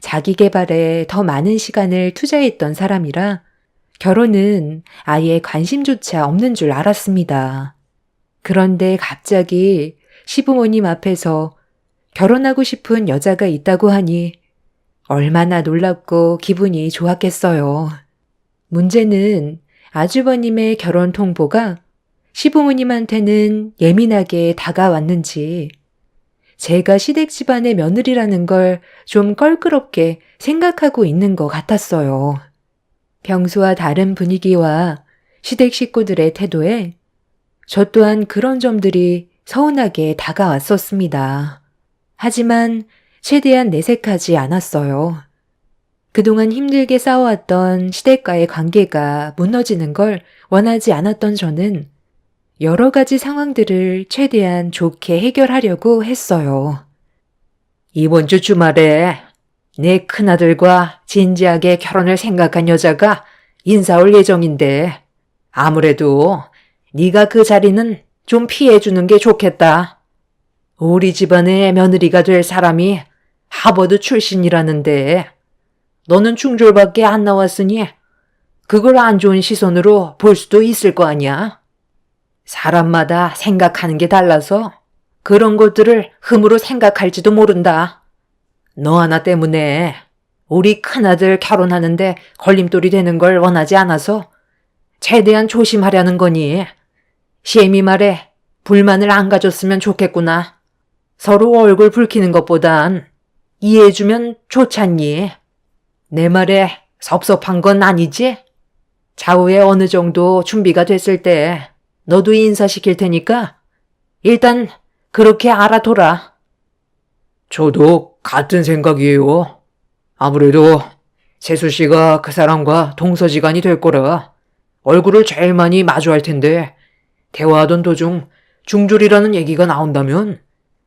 자기 개발에 더 많은 시간을 투자했던 사람이라 결혼은 아예 관심조차 없는 줄 알았습니다. 그런데 갑자기 시부모님 앞에서 결혼하고 싶은 여자가 있다고 하니 얼마나 놀랍고 기분이 좋았겠어요. 문제는 아주버님의 결혼 통보가 시부모님한테는 예민하게 다가왔는지 제가 시댁 집안의 며느리라는 걸 좀 껄끄럽게 생각하고 있는 것 같았어요. 평소와 다른 분위기와 시댁 식구들의 태도에 저 또한 그런 점들이 서운하게 다가왔었습니다. 하지만 최대한 내색하지 않았어요. 그동안 힘들게 쌓아왔던 시댁과의 관계가 무너지는 걸 원하지 않았던 저는 여러 가지 상황들을 최대한 좋게 해결하려고 했어요. 이번 주 주말에 내 큰아들과 진지하게 결혼을 생각한 여자가 인사 올 예정인데 아무래도 네가 그 자리는 좀 피해주는 게 좋겠다. 우리 집안의 며느리가 될 사람이 하버드 출신이라는데 너는 중졸밖에 안 나왔으니 그걸 안 좋은 시선으로 볼 수도 있을 거 아니야. 사람마다 생각하는 게 달라서 그런 것들을 흠으로 생각할지도 모른다. 너 하나 때문에 우리 큰아들 결혼하는데 걸림돌이 되는 걸 원하지 않아서 최대한 조심하려는 거니. 시애미 말에 불만을 안 가졌으면 좋겠구나. 서로 얼굴 붉히는 것보단 이해해주면 좋잖니. 내 말에 섭섭한 건 아니지? 차후에 어느 정도 준비가 됐을 때 너도 인사시킬 테니까 일단 그렇게 알아둬라. 저도 같은 생각이에요. 아무래도 세수 씨가 그 사람과 동서지간이 될 거라 얼굴을 제일 많이 마주할 텐데 대화하던 도중 중졸이라는 얘기가 나온다면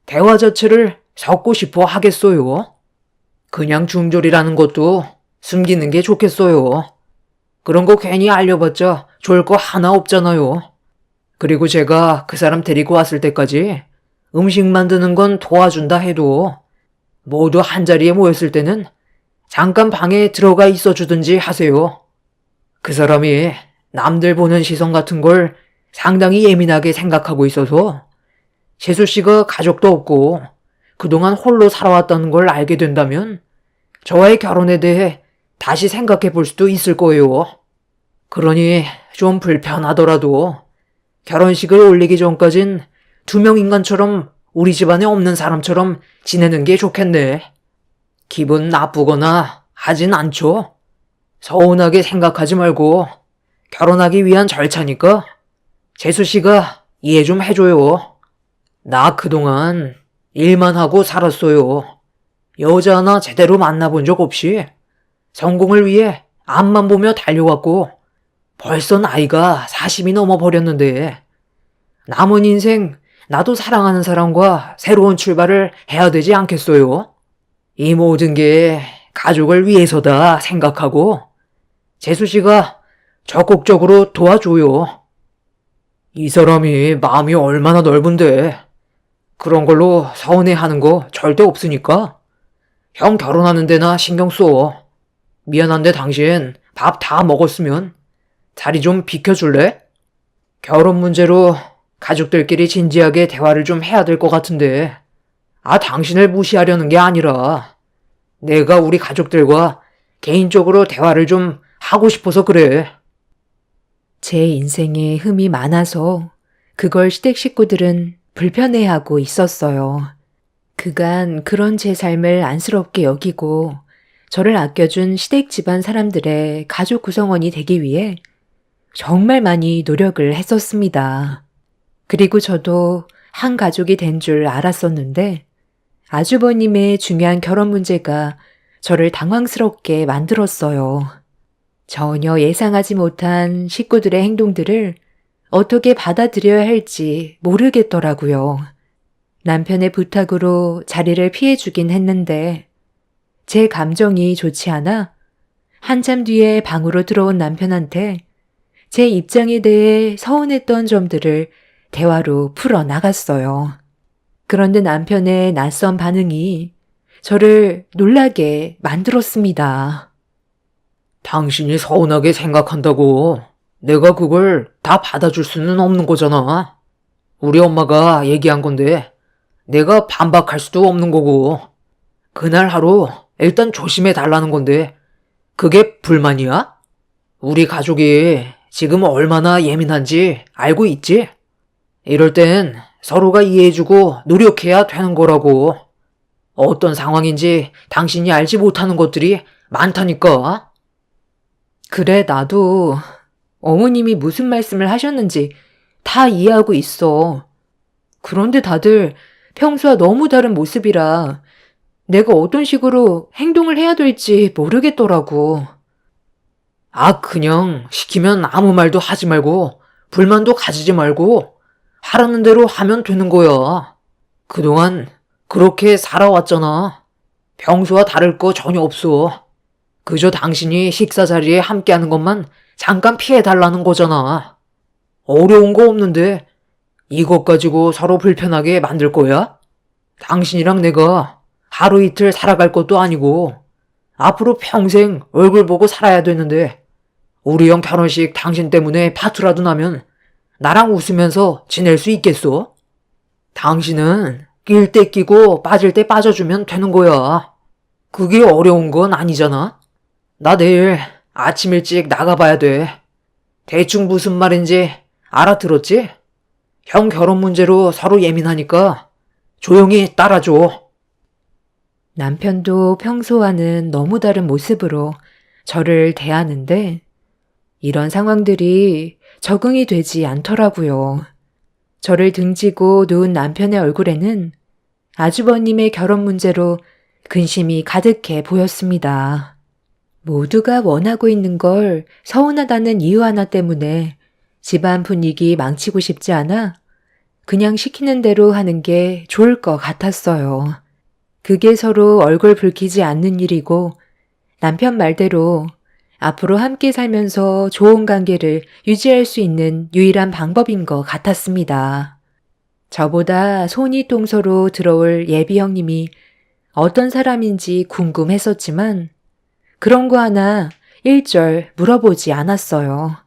대화 자체를 섞고 싶어 하겠어요. 그냥 중졸이라는 것도 숨기는 게 좋겠어요. 그런 거 괜히 알려봤자 좋을 거 하나 없잖아요. 그리고 제가 그 사람 데리고 왔을 때까지 음식 만드는 건 도와준다 해도 모두 한자리에 모였을 때는 잠깐 방에 들어가 있어 주든지 하세요. 그 사람이 남들 보는 시선 같은 걸 상당히 예민하게 생각하고 있어서 재수 씨가 가족도 없고 그동안 홀로 살아왔다는 걸 알게 된다면 저와의 결혼에 대해 다시 생각해 볼 수도 있을 거예요. 그러니 좀 불편하더라도 결혼식을 올리기 전까진 투명 인간처럼 우리 집안에 없는 사람처럼 지내는 게 좋겠네. 기분 나쁘거나 하진 않죠. 서운하게 생각하지 말고 결혼하기 위한 절차니까 재수 씨가 이해 좀 해줘요. 나 그동안 일만 하고 살았어요. 여자 하나 제대로 만나본 적 없이 성공을 위해 앞만 보며 달려왔고 벌써 나이가 40이 넘어버렸는데 남은 인생 나도 사랑하는 사람과 새로운 출발을 해야 되지 않겠어요? 이 모든 게 가족을 위해서다 생각하고 재수 씨가 적극적으로 도와줘요. 이 사람이 마음이 얼마나 넓은데 그런 걸로 서운해하는 거 절대 없으니까 형 결혼하는 데나 신경 써. 미안한데 당신 밥 다 먹었으면 자리 좀 비켜줄래? 결혼 문제로 가족들끼리 진지하게 대화를 좀 해야 될 것 같은데 당신을 무시하려는 게 아니라 내가 우리 가족들과 개인적으로 대화를 좀 하고 싶어서 그래. 제 인생에 흠이 많아서 그걸 시댁 식구들은 불편해하고 있었어요. 그간 그런 제 삶을 안쓰럽게 여기고 저를 아껴준 시댁 집안 사람들의 가족 구성원이 되기 위해 정말 많이 노력을 했었습니다. 그리고 저도 한 가족이 된 줄 알았었는데 아주버님의 중요한 결혼 문제가 저를 당황스럽게 만들었어요. 전혀 예상하지 못한 식구들의 행동들을 어떻게 받아들여야 할지 모르겠더라고요. 남편의 부탁으로 자리를 피해주긴 했는데 제 감정이 좋지 않아 한참 뒤에 방으로 들어온 남편한테 제 입장에 대해 서운했던 점들을 대화로 풀어나갔어요. 그런데 남편의 낯선 반응이 저를 놀라게 만들었습니다. 당신이 서운하게 생각한다고 내가 그걸 다 받아줄 수는 없는 거잖아. 우리 엄마가 얘기한 건데 내가 반박할 수도 없는 거고 그날 하루 일단 조심해 달라는 건데 그게 불만이야? 우리 가족이 지금 얼마나 예민한지 알고 있지? 이럴 땐 서로가 이해해주고 노력해야 되는 거라고. 어떤 상황인지 당신이 알지 못하는 것들이 많다니까. 그래, 나도 어머님이 무슨 말씀을 하셨는지 다 이해하고 있어. 그런데 다들 평소와 너무 다른 모습이라 내가 어떤 식으로 행동을 해야 될지 모르겠더라고. 그냥 시키면 아무 말도 하지 말고 불만도 가지지 말고 하라는 대로 하면 되는 거야. 그동안 그렇게 살아왔잖아. 평소와 다를 거 전혀 없어. 그저 당신이 식사 자리에 함께하는 것만 잠깐 피해달라는 거잖아. 어려운 거 없는데 이것 가지고 서로 불편하게 만들 거야? 당신이랑 내가 하루 이틀 살아갈 것도 아니고 앞으로 평생 얼굴 보고 살아야 되는데 우리 형 결혼식 당신 때문에 파투라도 나면 나랑 웃으면서 지낼 수 있겠어? 당신은 낄 때 끼고 빠질 때 빠져주면 되는 거야. 그게 어려운 건 아니잖아. 나 내일 아침 일찍 나가봐야 돼. 대충 무슨 말인지 알아들었지? 형 결혼 문제로 서로 예민하니까 조용히 따라줘. 남편도 평소와는 너무 다른 모습으로 저를 대하는데 이런 상황들이 적응이 되지 않더라고요. 저를 등지고 누운 남편의 얼굴에는 아주버님의 결혼 문제로 근심이 가득해 보였습니다. 모두가 원하고 있는 걸 서운하다는 이유 하나 때문에 집안 분위기 망치고 싶지 않아 그냥 시키는 대로 하는 게 좋을 것 같았어요. 그게 서로 얼굴 붉히지 않는 일이고 남편 말대로 앞으로 함께 살면서 좋은 관계를 유지할 수 있는 유일한 방법인 것 같았습니다. 저보다 손이 동서로 들어올 예비 형님이 어떤 사람인지 궁금했었지만 그런 거 하나 일절 물어보지 않았어요.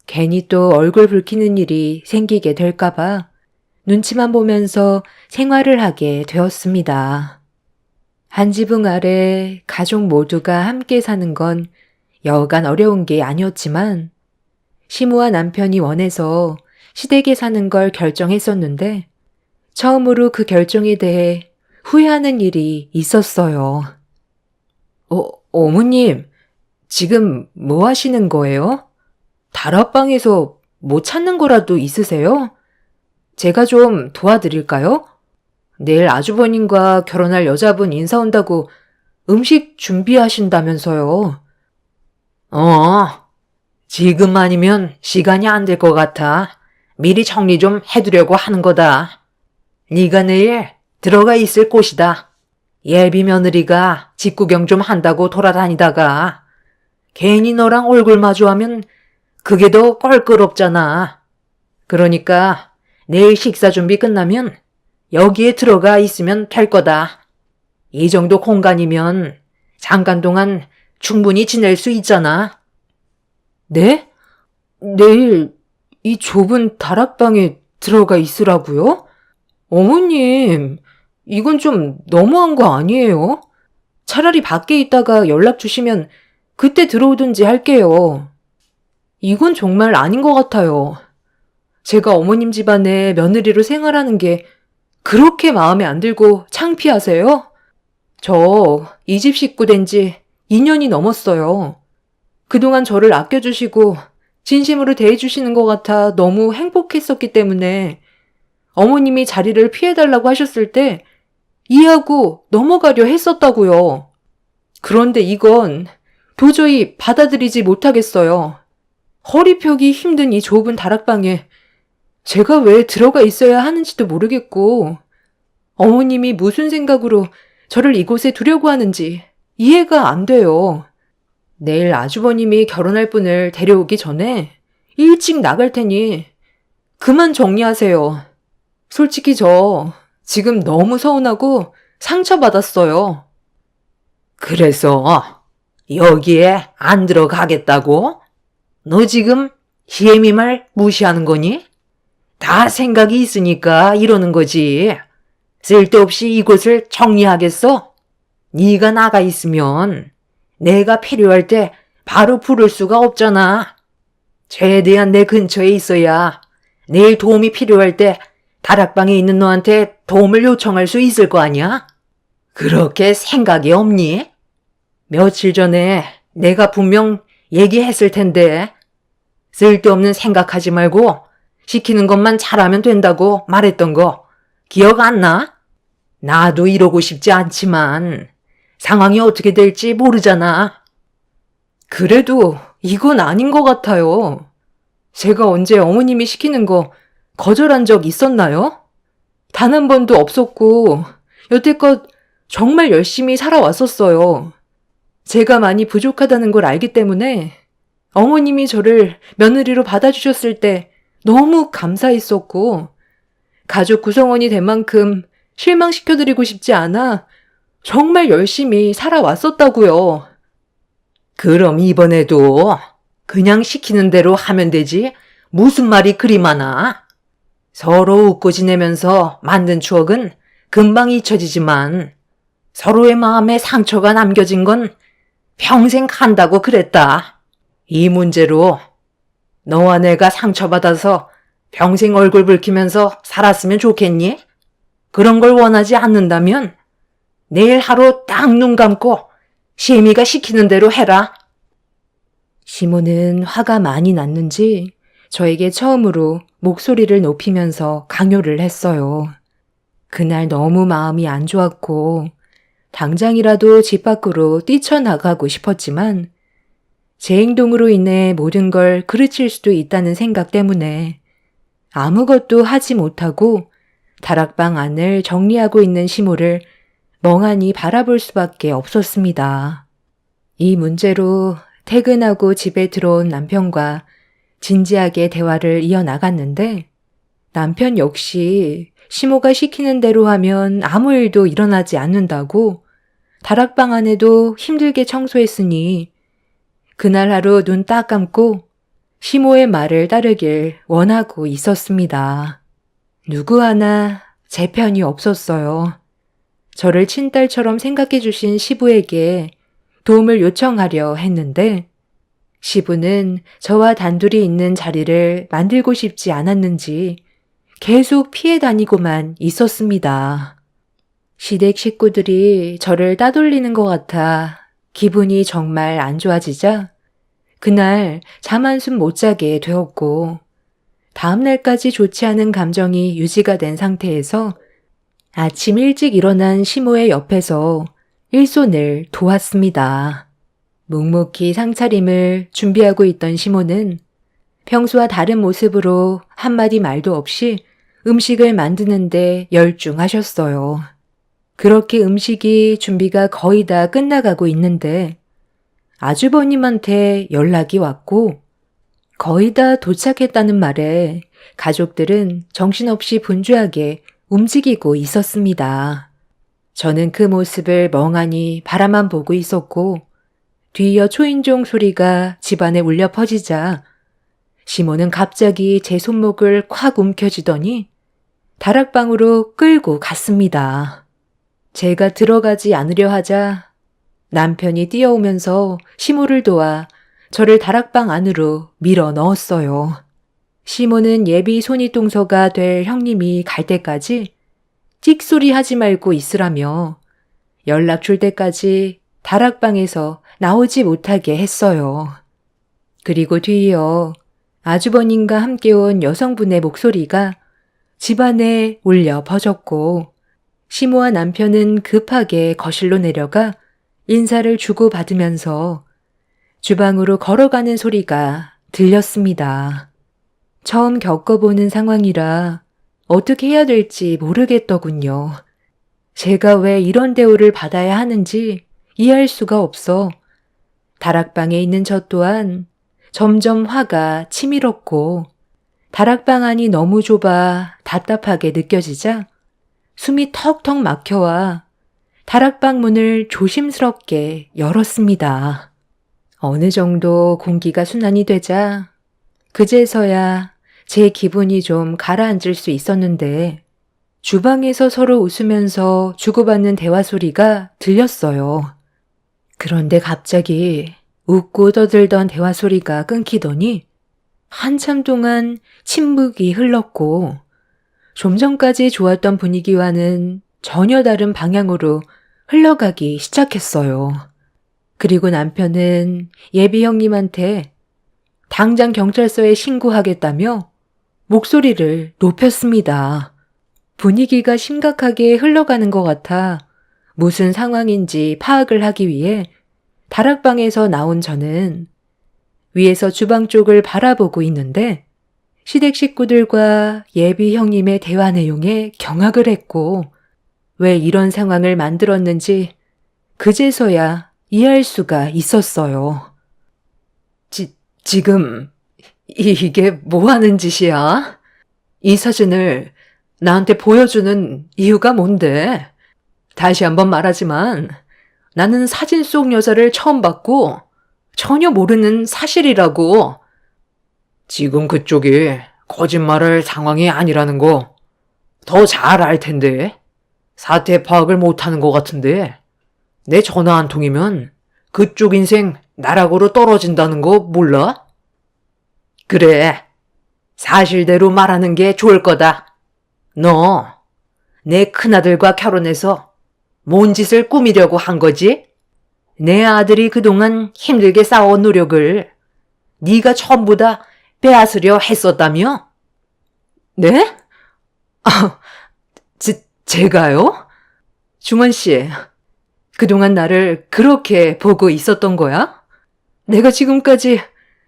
괜히 또 얼굴 붉히는 일이 생기게 될까봐 눈치만 보면서 생활을 하게 되었습니다. 한 지붕 아래 가족 모두가 함께 사는 건 여간 어려운 게 아니었지만 시무와 남편이 원해서 시댁에 사는 걸 결정했었는데 처음으로 그 결정에 대해 후회하는 일이 있었어요. 어머님, 지금 뭐 하시는 거예요? 다락방에서 뭐 찾는 거라도 있으세요? 제가 좀 도와드릴까요? 내일 아주버님과 결혼할 여자분 인사 온다고 음식 준비하신다면서요. 지금 아니면 시간이 안 될 것 같아. 미리 정리 좀 해두려고 하는 거다. 네가 내일 들어가 있을 곳이다. 예비 며느리가 집 구경 좀 한다고 돌아다니다가 괜히 너랑 얼굴 마주하면 그게 더 껄끄럽잖아. 그러니까 내일 식사 준비 끝나면 여기에 들어가 있으면 될 거다. 이 정도 공간이면 잠깐 동안 충분히 지낼 수 있잖아. 네? 내일 이 좁은 다락방에 들어가 있으라고요? 어머님, 이건 좀 너무한 거 아니에요? 차라리 밖에 있다가 연락 주시면 그때 들어오든지 할게요. 이건 정말 아닌 것 같아요. 제가 어머님 집안에 며느리로 생활하는 게 그렇게 마음에 안 들고 창피하세요? 저 이 집 식구 된 지 2년이 넘었어요. 그동안 저를 아껴주시고 진심으로 대해주시는 것 같아 너무 행복했었기 때문에 어머님이 자리를 피해달라고 하셨을 때 이해하고 넘어가려 했었다고요. 그런데 이건 도저히 받아들이지 못하겠어요. 허리 펴기 힘든 이 좁은 다락방에 제가 왜 들어가 있어야 하는지도 모르겠고 어머님이 무슨 생각으로 저를 이곳에 두려고 하는지 이해가 안 돼요. 내일 아주버님이 결혼할 분을 데려오기 전에 일찍 나갈 테니 그만 정리하세요. 솔직히 저 지금 너무 서운하고 상처받았어요. 그래서 여기에 안 들어가겠다고? 너 지금 희애미 말 무시하는 거니? 다 생각이 있으니까 이러는 거지. 쓸데없이 이곳을 정리하겠어? 네가 나가 있으면 내가 필요할 때 바로 부를 수가 없잖아. 최대한 내 근처에 있어야 내일 도움이 필요할 때 다락방에 있는 너한테 도움을 요청할 수 있을 거 아니야? 그렇게 생각이 없니? 며칠 전에 내가 분명 얘기했을 텐데 쓸데없는 생각하지 말고 시키는 것만 잘하면 된다고 말했던 거 기억 안 나? 나도 이러고 싶지 않지만 상황이 어떻게 될지 모르잖아. 그래도 이건 아닌 것 같아요. 제가 언제 어머님이 시키는 거 거절한 적 있었나요? 단 한 번도 없었고 여태껏 정말 열심히 살아왔었어요. 제가 많이 부족하다는 걸 알기 때문에 어머님이 저를 며느리로 받아주셨을 때 너무 감사했었고 가족 구성원이 된 만큼 실망시켜드리고 싶지 않아 정말 열심히 살아왔었다고요. 그럼 이번에도 그냥 시키는 대로 하면 되지 무슨 말이 그리 많아? 서로 웃고 지내면서 만든 추억은 금방 잊혀지지만 서로의 마음에 상처가 남겨진 건 평생 간다고 그랬다. 이 문제로 너와 내가 상처받아서 평생 얼굴 붉히면서 살았으면 좋겠니? 그런 걸 원하지 않는다면 내일 하루 딱 눈 감고 시애미가 시키는 대로 해라. 시모는 화가 많이 났는지 저에게 처음으로 목소리를 높이면서 강요를 했어요. 그날 너무 마음이 안 좋았고 당장이라도 집 밖으로 뛰쳐나가고 싶었지만 제 행동으로 인해 모든 걸 그르칠 수도 있다는 생각 때문에 아무것도 하지 못하고 다락방 안을 정리하고 있는 시모를 멍하니 바라볼 수밖에 없었습니다. 이 문제로 퇴근하고 집에 들어온 남편과 진지하게 대화를 이어나갔는데 남편 역시 시모가 시키는 대로 하면 아무 일도 일어나지 않는다고 다락방 안에도 힘들게 청소했으니 그날 하루 눈 딱 감고 시모의 말을 따르길 원하고 있었습니다. 누구 하나 제 편이 없었어요. 저를 친딸처럼 생각해 주신 시부에게 도움을 요청하려 했는데 시부는 저와 단둘이 있는 자리를 만들고 싶지 않았는지 계속 피해 다니고만 있었습니다. 시댁 식구들이 저를 따돌리는 것 같아 기분이 정말 안 좋아지자 그날 잠 한숨 못 자게 되었고 다음날까지 좋지 않은 감정이 유지가 된 상태에서 아침 일찍 일어난 시모의 옆에서 일손을 도왔습니다. 묵묵히 상차림을 준비하고 있던 시모는 평소와 다른 모습으로 한마디 말도 없이 음식을 만드는데 열중하셨어요. 그렇게 음식이 준비가 거의 다 끝나가고 있는데 아주버님한테 연락이 왔고 거의 다 도착했다는 말에 가족들은 정신없이 분주하게 움직이고 있었습니다. 저는 그 모습을 멍하니 바라만 보고 있었고 뒤이어 초인종 소리가 집안에 울려 퍼지자 시모는 갑자기 제 손목을 콱 움켜쥐더니 다락방으로 끌고 갔습니다. 제가 들어가지 않으려 하자 남편이 뛰어오면서 시모를 도와 저를 다락방 안으로 밀어 넣었어요. 시모는 예비 손위동서가 될 형님이 갈 때까지 찍소리 하지 말고 있으라며 연락 줄 때까지 다락방에서 나오지 못하게 했어요. 그리고 뒤이어 아주버님과 함께 온 여성분의 목소리가 집안에 울려 퍼졌고 시모와 남편은 급하게 거실로 내려가 인사를 주고받으면서 주방으로 걸어가는 소리가 들렸습니다. 처음 겪어보는 상황이라 어떻게 해야 될지 모르겠더군요. 제가 왜 이런 대우를 받아야 하는지 이해할 수가 없어 다락방에 있는 저 또한 점점 화가 치밀었고 다락방 안이 너무 좁아 답답하게 느껴지자 숨이 턱턱 막혀와 다락방 문을 조심스럽게 열었습니다. 어느 정도 공기가 순환이 되자 그제서야 제 기분이 좀 가라앉을 수 있었는데 주방에서 서로 웃으면서 주고받는 대화 소리가 들렸어요. 그런데 갑자기 웃고 떠들던 대화 소리가 끊기더니 한참 동안 침묵이 흘렀고 좀 전까지 좋았던 분위기와는 전혀 다른 방향으로 흘러가기 시작했어요. 그리고 남편은 예비 형님한테 당장 경찰서에 신고하겠다며 목소리를 높였습니다. 분위기가 심각하게 흘러가는 것 같아 무슨 상황인지 파악을 하기 위해 다락방에서 나온 저는 위에서 주방 쪽을 바라보고 있는데 시댁 식구들과 예비 형님의 대화 내용에 경악을 했고 왜 이런 상황을 만들었는지 그제서야 이해할 수가 있었어요. 지금 이게 뭐 하는 짓이야? 이 사진을 나한테 보여주는 이유가 뭔데? 다시 한번 말하지만 나는 사진 속 여자를 처음 봤고 전혀 모르는 사실이라고. 지금 그쪽이 거짓말할 상황이 아니라는 거 더 잘 알 텐데. 사태 파악을 못하는 것 같은데 내 전화 한 통이면 그쪽 인생 나락으로 떨어진다는 거 몰라? 그래, 사실대로 말하는 게 좋을 거다. 너 내 큰아들과 결혼해서 뭔 짓을 꾸미려고 한 거지? 내 아들이 그동안 힘들게 쌓아온 노력을 네가 전부 다 빼앗으려 했었다며? 네? 제가요? 중원 씨, 그동안 나를 그렇게 보고 있었던 거야? 내가 지금까지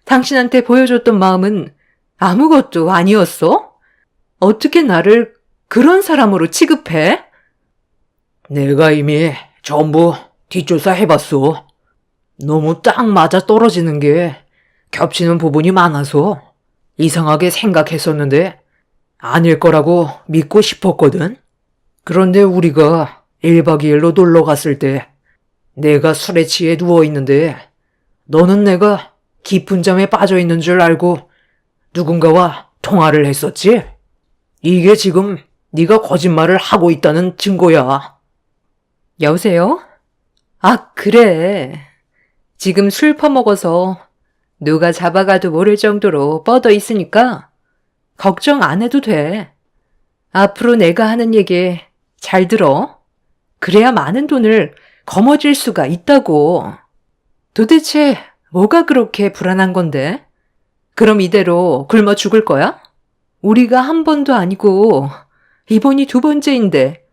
당신한테 보여줬던 마음은 아무것도 아니었어? 어떻게 나를 그런 사람으로 취급해? 내가 이미 전부 뒷조사 해봤어. 너무 딱 맞아 떨어지는 게 겹치는 부분이 많아서 이상하게 생각했었는데 아닐 거라고 믿고 싶었거든. 그런데 우리가 1박 2일로 놀러 갔을 때 내가 술에 취해 누워있는데 너는 내가 깊은 잠에 빠져있는 줄 알고 누군가와 통화를 했었지? 이게 지금 네가 거짓말을 하고 있다는 증거야. 여보세요? 아, 그래. 지금 술 퍼먹어서 누가 잡아가도 모를 정도로 뻗어 있으니까 걱정 안 해도 돼. 앞으로 내가 하는 얘기 잘 들어. 그래야 많은 돈을 거머쥘 수가 있다고. 도대체 뭐가 그렇게 불안한 건데? 그럼 이대로 굶어 죽을 거야? 우리가 한 번도 아니고 이번이 두 번째인데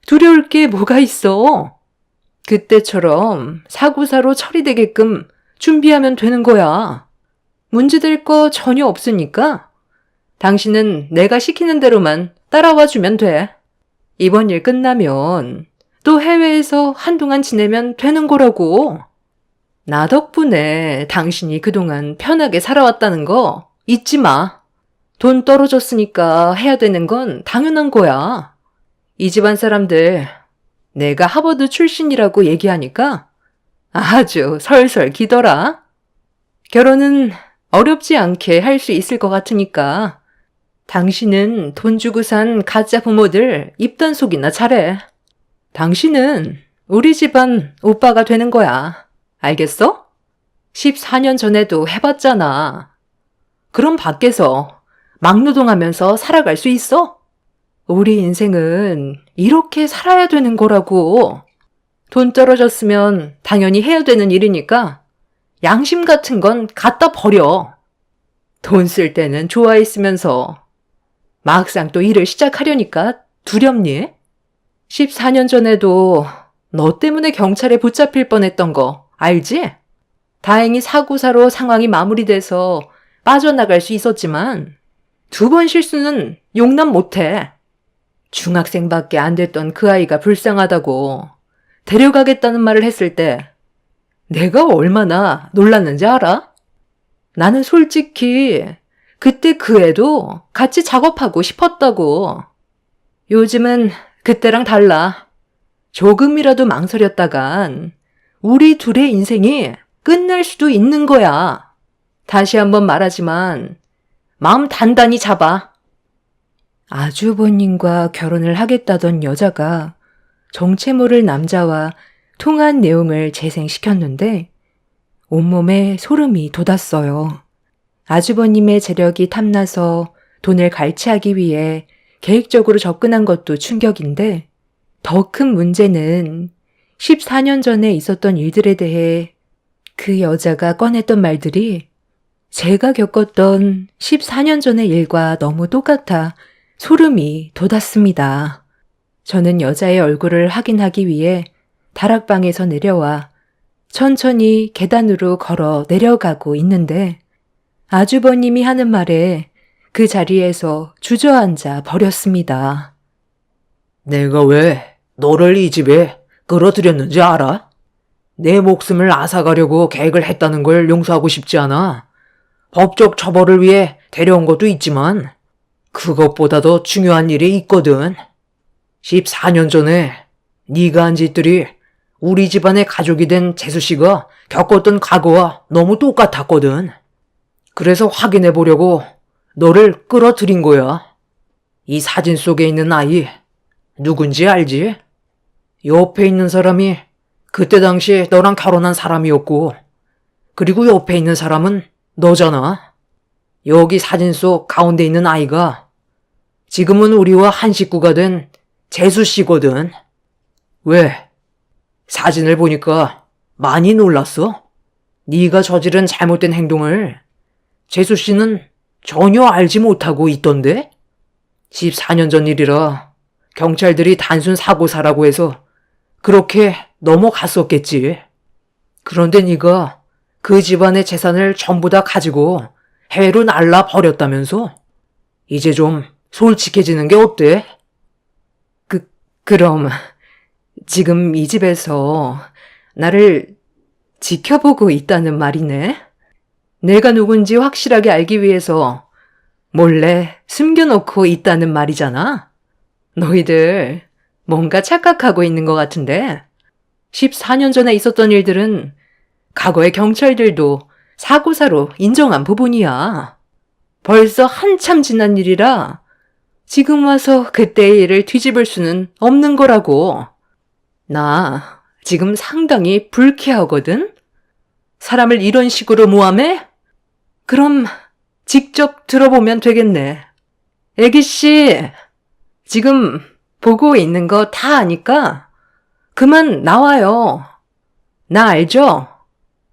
두려울 게 뭐가 있어? 그때처럼 사고사로 처리되게끔 준비하면 되는 거야. 문제될 거 전혀 없으니까 당신은 내가 시키는 대로만 따라와 주면 돼. 이번 일 끝나면 또 해외에서 한동안 지내면 되는 거라고. 나 덕분에 당신이 그동안 편하게 살아왔다는 거 잊지 마. 돈 떨어졌으니까 해야 되는 건 당연한 거야. 이 집안 사람들 내가 하버드 출신이라고 얘기하니까 아주 설설 기더라. 결혼은 어렵지 않게 할 수 있을 것 같으니까 당신은 돈 주고 산 가짜 부모들 입단속이나 잘해. 당신은 우리 집안 오빠가 되는 거야. 알겠어? 14년 전에도 해봤잖아. 그럼 밖에서 막노동하면서 살아갈 수 있어? 우리 인생은 이렇게 살아야 되는 거라고. 돈 떨어졌으면 당연히 해야 되는 일이니까 양심 같은 건 갖다 버려. 돈 쓸 때는 좋아했으면서 막상 또 일을 시작하려니까 두렵니? 14년 전에도 너 때문에 경찰에 붙잡힐 뻔했던 거 알지? 다행히 사고사로 상황이 마무리돼서 빠져나갈 수 있었지만 두 번 실수는 용납 못해. 중학생밖에 안 됐던 그 아이가 불쌍하다고 데려가겠다는 말을 했을 때 내가 얼마나 놀랐는지 알아? 나는 솔직히 그때 그 애도 같이 작업하고 싶었다고. 요즘은 그때랑 달라. 조금이라도 망설였다간 우리 둘의 인생이 끝날 수도 있는 거야. 다시 한번 말하지만 마음 단단히 잡아. 아주버님과 결혼을 하겠다던 여자가 정체 모를 남자와 통한 내용을 재생시켰는데 온몸에 소름이 돋았어요. 아주버님의 재력이 탐나서 돈을 갈취하기 위해 계획적으로 접근한 것도 충격인데 더 큰 문제는 14년 전에 있었던 일들에 대해 그 여자가 꺼냈던 말들이 제가 겪었던 14년 전의 일과 너무 똑같아 소름이 돋았습니다. 저는 여자의 얼굴을 확인하기 위해 다락방에서 내려와 천천히 계단으로 걸어 내려가고 있는데 아주버님이 하는 말에 그 자리에서 주저앉아 버렸습니다. 내가 왜 너를 이 집에 끌어들였는지 알아? 내 목숨을 앗아가려고 계획을 했다는 걸 용서하고 싶지 않아. 법적 처벌을 위해 데려온 것도 있지만 그것보다 더 중요한 일이 있거든. 14년 전에 네가 한 짓들이 우리 집안의 가족이 된 재수 씨가 겪었던 과거와 너무 똑같았거든. 그래서 확인해 보려고 너를 끌어들인 거야. 이 사진 속에 있는 아이 누군지 알지? 옆에 있는 사람이 그때 당시 너랑 결혼한 사람이었고, 그리고 옆에 있는 사람은 너잖아. 여기 사진 속 가운데 있는 아이가 지금은 우리와 한 식구가 된 재수 씨거든. 왜? 사진을 보니까 많이 놀랐어? 네가 저지른 잘못된 행동을 재수 씨는 전혀 알지 못하고 있던데? 14년 전 일이라 경찰들이 단순 사고사라고 해서 그렇게 넘어갔었겠지. 그런데 네가 그 집안의 재산을 전부 다 가지고 해외로 날라 버렸다면서? 이제 좀 솔직해지는 게 어때? 그럼 지금 이 집에서 나를 지켜보고 있다는 말이네? 내가 누군지 확실하게 알기 위해서 몰래 숨겨놓고 있다는 말이잖아? 너희들 뭔가 착각하고 있는 것 같은데 14년 전에 있었던 일들은 과거의 경찰들도 사고사로 인정한 부분이야. 벌써 한참 지난 일이라 지금 와서 그때의 일을 뒤집을 수는 없는 거라고. 나 지금 상당히 불쾌하거든? 사람을 이런 식으로 모함해? 그럼 직접 들어보면 되겠네. 애기씨, 지금 보고 있는 거 다 아니까 그만 나와요. 나 알죠?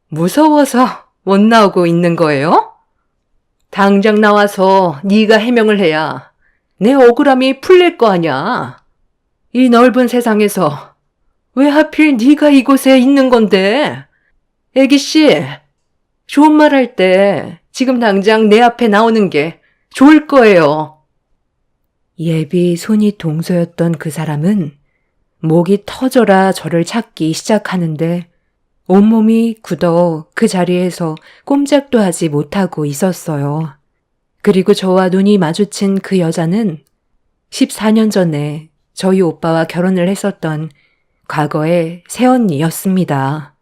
무서워서 못 나오고 있는 거예요? 당장 나와서 네가 해명을 해야 내 억울함이 풀릴 거 아냐. 이 넓은 세상에서 왜 하필 네가 이곳에 있는 건데? 애기씨, 좋은 말 할 때 지금 당장 내 앞에 나오는 게 좋을 거예요. 예비 손이 동서였던 그 사람은 목이 터져라 저를 찾기 시작하는데 온몸이 굳어 그 자리에서 꼼짝도 하지 못하고 있었어요. 그리고 저와 눈이 마주친 그 여자는 14년 전에 저희 오빠와 결혼을 했었던 과거의 새언니였습니다.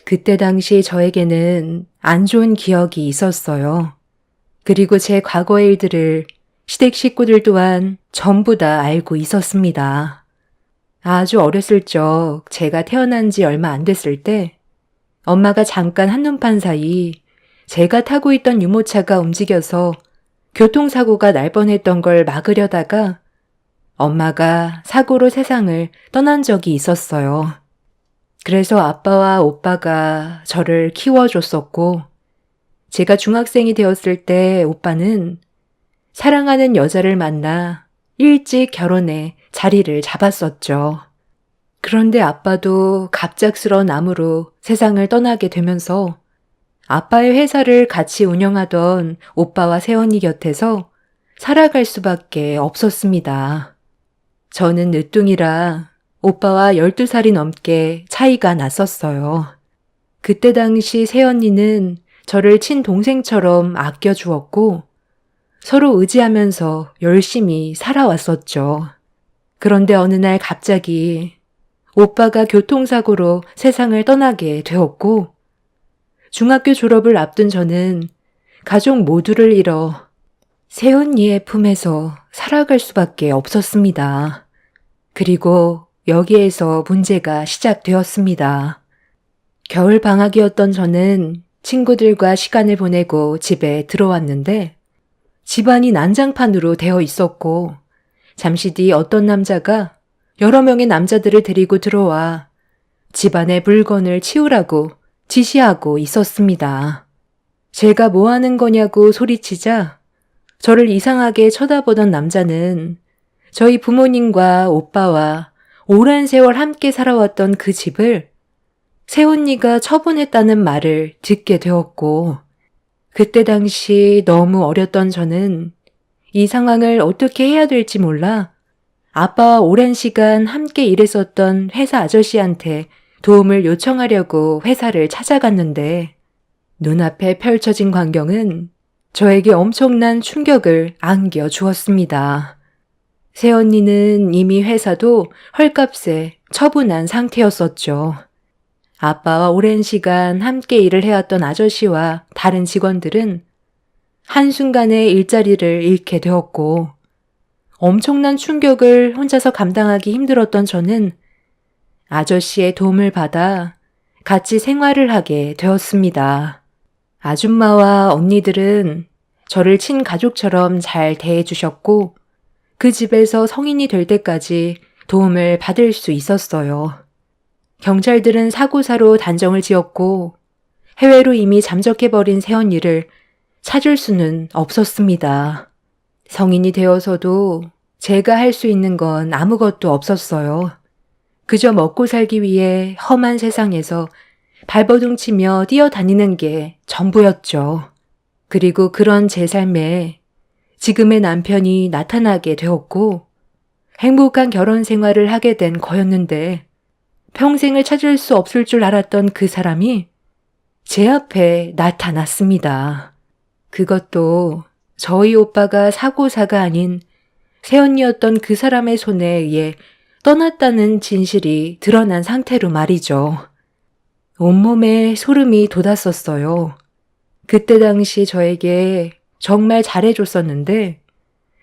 그때 당시 저에게는 안 좋은 기억이 있었어요. 그리고 제 과거의 일들을 시댁 식구들 또한 전부 다 알고 있었습니다. 아주 어렸을 적 제가 태어난 지 얼마 안 됐을 때 엄마가 잠깐 한눈판 사이 제가 타고 있던 유모차가 움직여서 교통사고가 날 뻔했던 걸 막으려다가 엄마가 사고로 세상을 떠난 적이 있었어요. 그래서 아빠와 오빠가 저를 키워줬었고 제가 중학생이 되었을 때 오빠는 사랑하는 여자를 만나 일찍 결혼해 자리를 잡았었죠. 그런데 아빠도 갑작스러운 암으로 세상을 떠나게 되면서 아빠의 회사를 같이 운영하던 오빠와 새언니 곁에서 살아갈 수밖에 없었습니다. 저는 늦둥이라 오빠와 12살이 넘게 차이가 났었어요. 그때 당시 새언니는 저를 친동생처럼 아껴주었고 서로 의지하면서 열심히 살아왔었죠. 그런데 어느 날 갑자기 오빠가 교통사고로 세상을 떠나게 되었고 중학교 졸업을 앞둔 저는 가족 모두를 잃어 새언니의 품에서 살아갈 수밖에 없었습니다. 그리고 여기에서 문제가 시작되었습니다. 겨울 방학이었던 저는 친구들과 시간을 보내고 집에 들어왔는데 집안이 난장판으로 되어 있었고 잠시 뒤 어떤 남자가 여러 명의 남자들을 데리고 들어와 집안의 물건을 치우라고 지시하고 있었습니다. 제가 뭐 하는 거냐고 소리치자 저를 이상하게 쳐다보던 남자는 저희 부모님과 오빠와 오랜 세월 함께 살아왔던 그 집을 새언니가 처분했다는 말을 듣게 되었고 그때 당시 너무 어렸던 저는 이 상황을 어떻게 해야 될지 몰라 아빠와 오랜 시간 함께 일했었던 회사 아저씨한테 도움을 요청하려고 회사를 찾아갔는데 눈앞에 펼쳐진 광경은 저에게 엄청난 충격을 안겨주었습니다. 새언니는 이미 회사도 헐값에 처분한 상태였었죠. 아빠와 오랜 시간 함께 일을 해왔던 아저씨와 다른 직원들은 한순간에 일자리를 잃게 되었고 엄청난 충격을 혼자서 감당하기 힘들었던 저는 아저씨의 도움을 받아 같이 생활을 하게 되었습니다. 아줌마와 언니들은 저를 친가족처럼 잘 대해주셨고 그 집에서 성인이 될 때까지 도움을 받을 수 있었어요. 경찰들은 사고사로 단정을 지었고 해외로 이미 잠적해버린 새언니를 찾을 수는 없었습니다. 성인이 되어서도 제가 할 수 있는 건 아무것도 없었어요. 그저 먹고 살기 위해 험한 세상에서 발버둥 치며 뛰어다니는 게 전부였죠. 그리고 그런 제 삶에 지금의 남편이 나타나게 되었고 행복한 결혼 생활을 하게 된 거였는데 평생을 찾을 수 없을 줄 알았던 그 사람이 제 앞에 나타났습니다. 그것도 저희 오빠가 사고사가 아닌 새언니였던 그 사람의 손에 의해 떠났다는 진실이 드러난 상태로 말이죠. 온몸에 소름이 돋았었어요. 그때 당시 저에게 정말 잘해줬었는데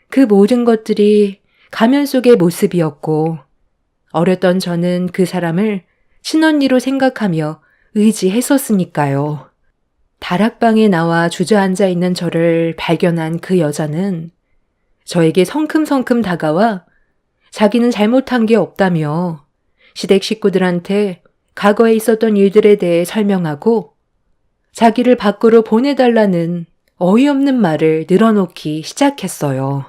그 모든 것들이 가면 속의 모습이었고 어렸던 저는 그 사람을 친언니로 생각하며 의지했었으니까요. 다락방에 나와 주저앉아 있는 저를 발견한 그 여자는 저에게 성큼성큼 다가와 자기는 잘못한 게 없다며 시댁 식구들한테 과거에 있었던 일들에 대해 설명하고 자기를 밖으로 보내달라는 어이없는 말을 늘어놓기 시작했어요.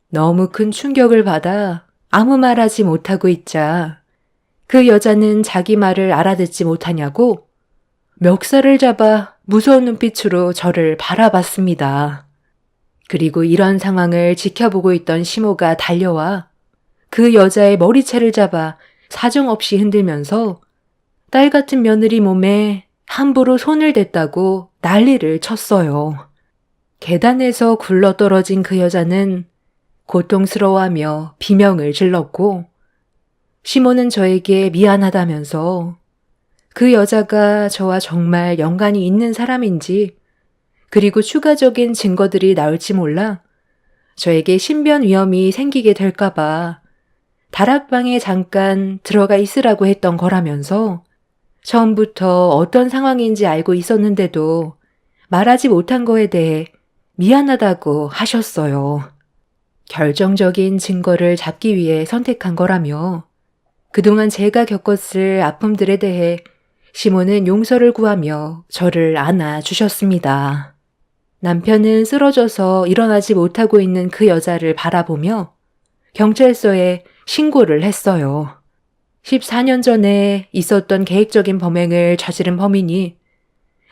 너무 큰 충격을 받아 아무 말하지 못하고 있자 그 여자는 자기 말을 알아듣지 못하냐고 멱살을 잡아 무서운 눈빛으로 저를 바라봤습니다. 그리고 이런 상황을 지켜보고 있던 시모가 달려와 그 여자의 머리채를 잡아 사정없이 흔들면서 딸 같은 며느리 몸에 함부로 손을 댔다고 난리를 쳤어요. 계단에서 굴러떨어진 그 여자는 고통스러워하며 비명을 질렀고 시모는 저에게 미안하다면서 그 여자가 저와 정말 연관이 있는 사람인지 그리고 추가적인 증거들이 나올지 몰라 저에게 신변 위험이 생기게 될까봐 다락방에 잠깐 들어가 있으라고 했던 거라면서 처음부터 어떤 상황인지 알고 있었는데도 말하지 못한 거에 대해 미안하다고 하셨어요. 결정적인 증거를 잡기 위해 선택한 거라며 그동안 제가 겪었을 아픔들에 대해 시모는 용서를 구하며 저를 안아주셨습니다. 남편은 쓰러져서 일어나지 못하고 있는 그 여자를 바라보며 경찰서에 신고를 했어요. 14년 전에 있었던 계획적인 범행을 저지른 범인이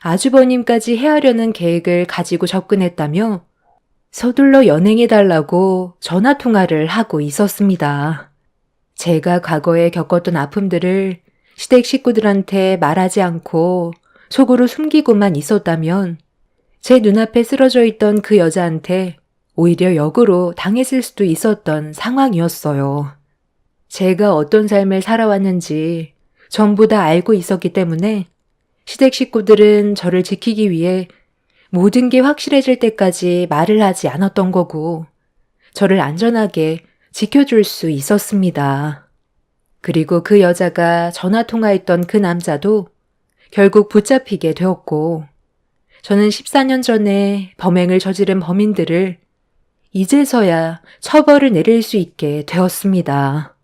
아주버님까지 해하려는 계획을 가지고 접근했다며 서둘러 연행해달라고 전화통화를 하고 있었습니다. 제가 과거에 겪었던 아픔들을 시댁 식구들한테 말하지 않고 속으로 숨기고만 있었다면 제 눈앞에 쓰러져 있던 그 여자한테 오히려 역으로 당했을 수도 있었던 상황이었어요. 제가 어떤 삶을 살아왔는지 전부 다 알고 있었기 때문에 시댁 식구들은 저를 지키기 위해 모든 게 확실해질 때까지 말을 하지 않았던 거고 저를 안전하게 지켜줄 수 있었습니다. 그리고 그 여자가 전화통화했던 그 남자도 결국 붙잡히게 되었고 저는 14년 전에 범행을 저지른 범인들을 이제서야 처벌을 내릴 수 있게 되었습니다.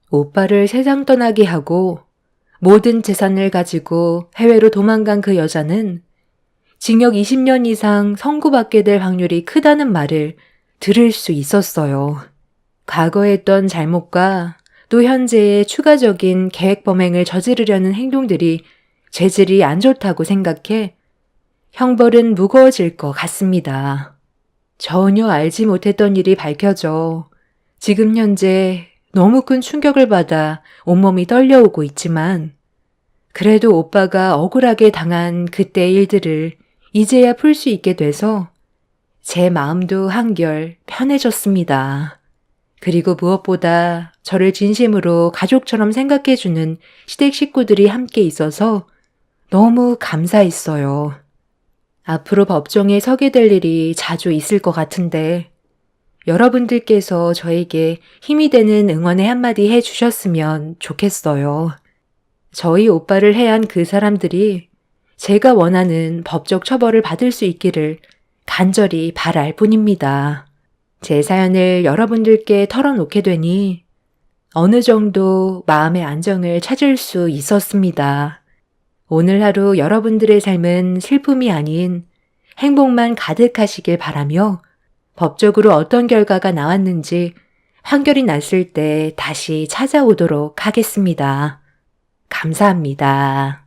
오빠를 세상 떠나게 하고 모든 재산을 가지고 해외로 도망간 그 여자는 징역 20년 이상 선고받게 될 확률이 크다는 말을 들을 수 있었어요. 과거에 했던 잘못과 또 현재의 추가적인 계획 범행을 저지르려는 행동들이 죄질이 안 좋다고 생각해 형벌은 무거워질 것 같습니다. 전혀 알지 못했던 일이 밝혀져 지금 현재 너무 큰 충격을 받아 온몸이 떨려오고 있지만 그래도 오빠가 억울하게 당한 그때의 일들을 이제야 풀 수 있게 돼서 제 마음도 한결 편해졌습니다. 그리고 무엇보다 저를 진심으로 가족처럼 생각해주는 시댁 식구들이 함께 있어서 너무 감사했어요. 앞으로 법정에 서게 될 일이 자주 있을 것 같은데 여러분들께서 저에게 힘이 되는 응원의 한마디 해주셨으면 좋겠어요. 저희 오빠를 해한 그 사람들이 제가 원하는 법적 처벌을 받을 수 있기를 간절히 바랄 뿐입니다. 제 사연을 여러분들께 털어놓게 되니 어느 정도 마음의 안정을 찾을 수 있었습니다. 오늘 하루 여러분들의 삶은 슬픔이 아닌 행복만 가득하시길 바라며 법적으로 어떤 결과가 나왔는지 판결이 났을 때 다시 찾아오도록 하겠습니다. 감사합니다.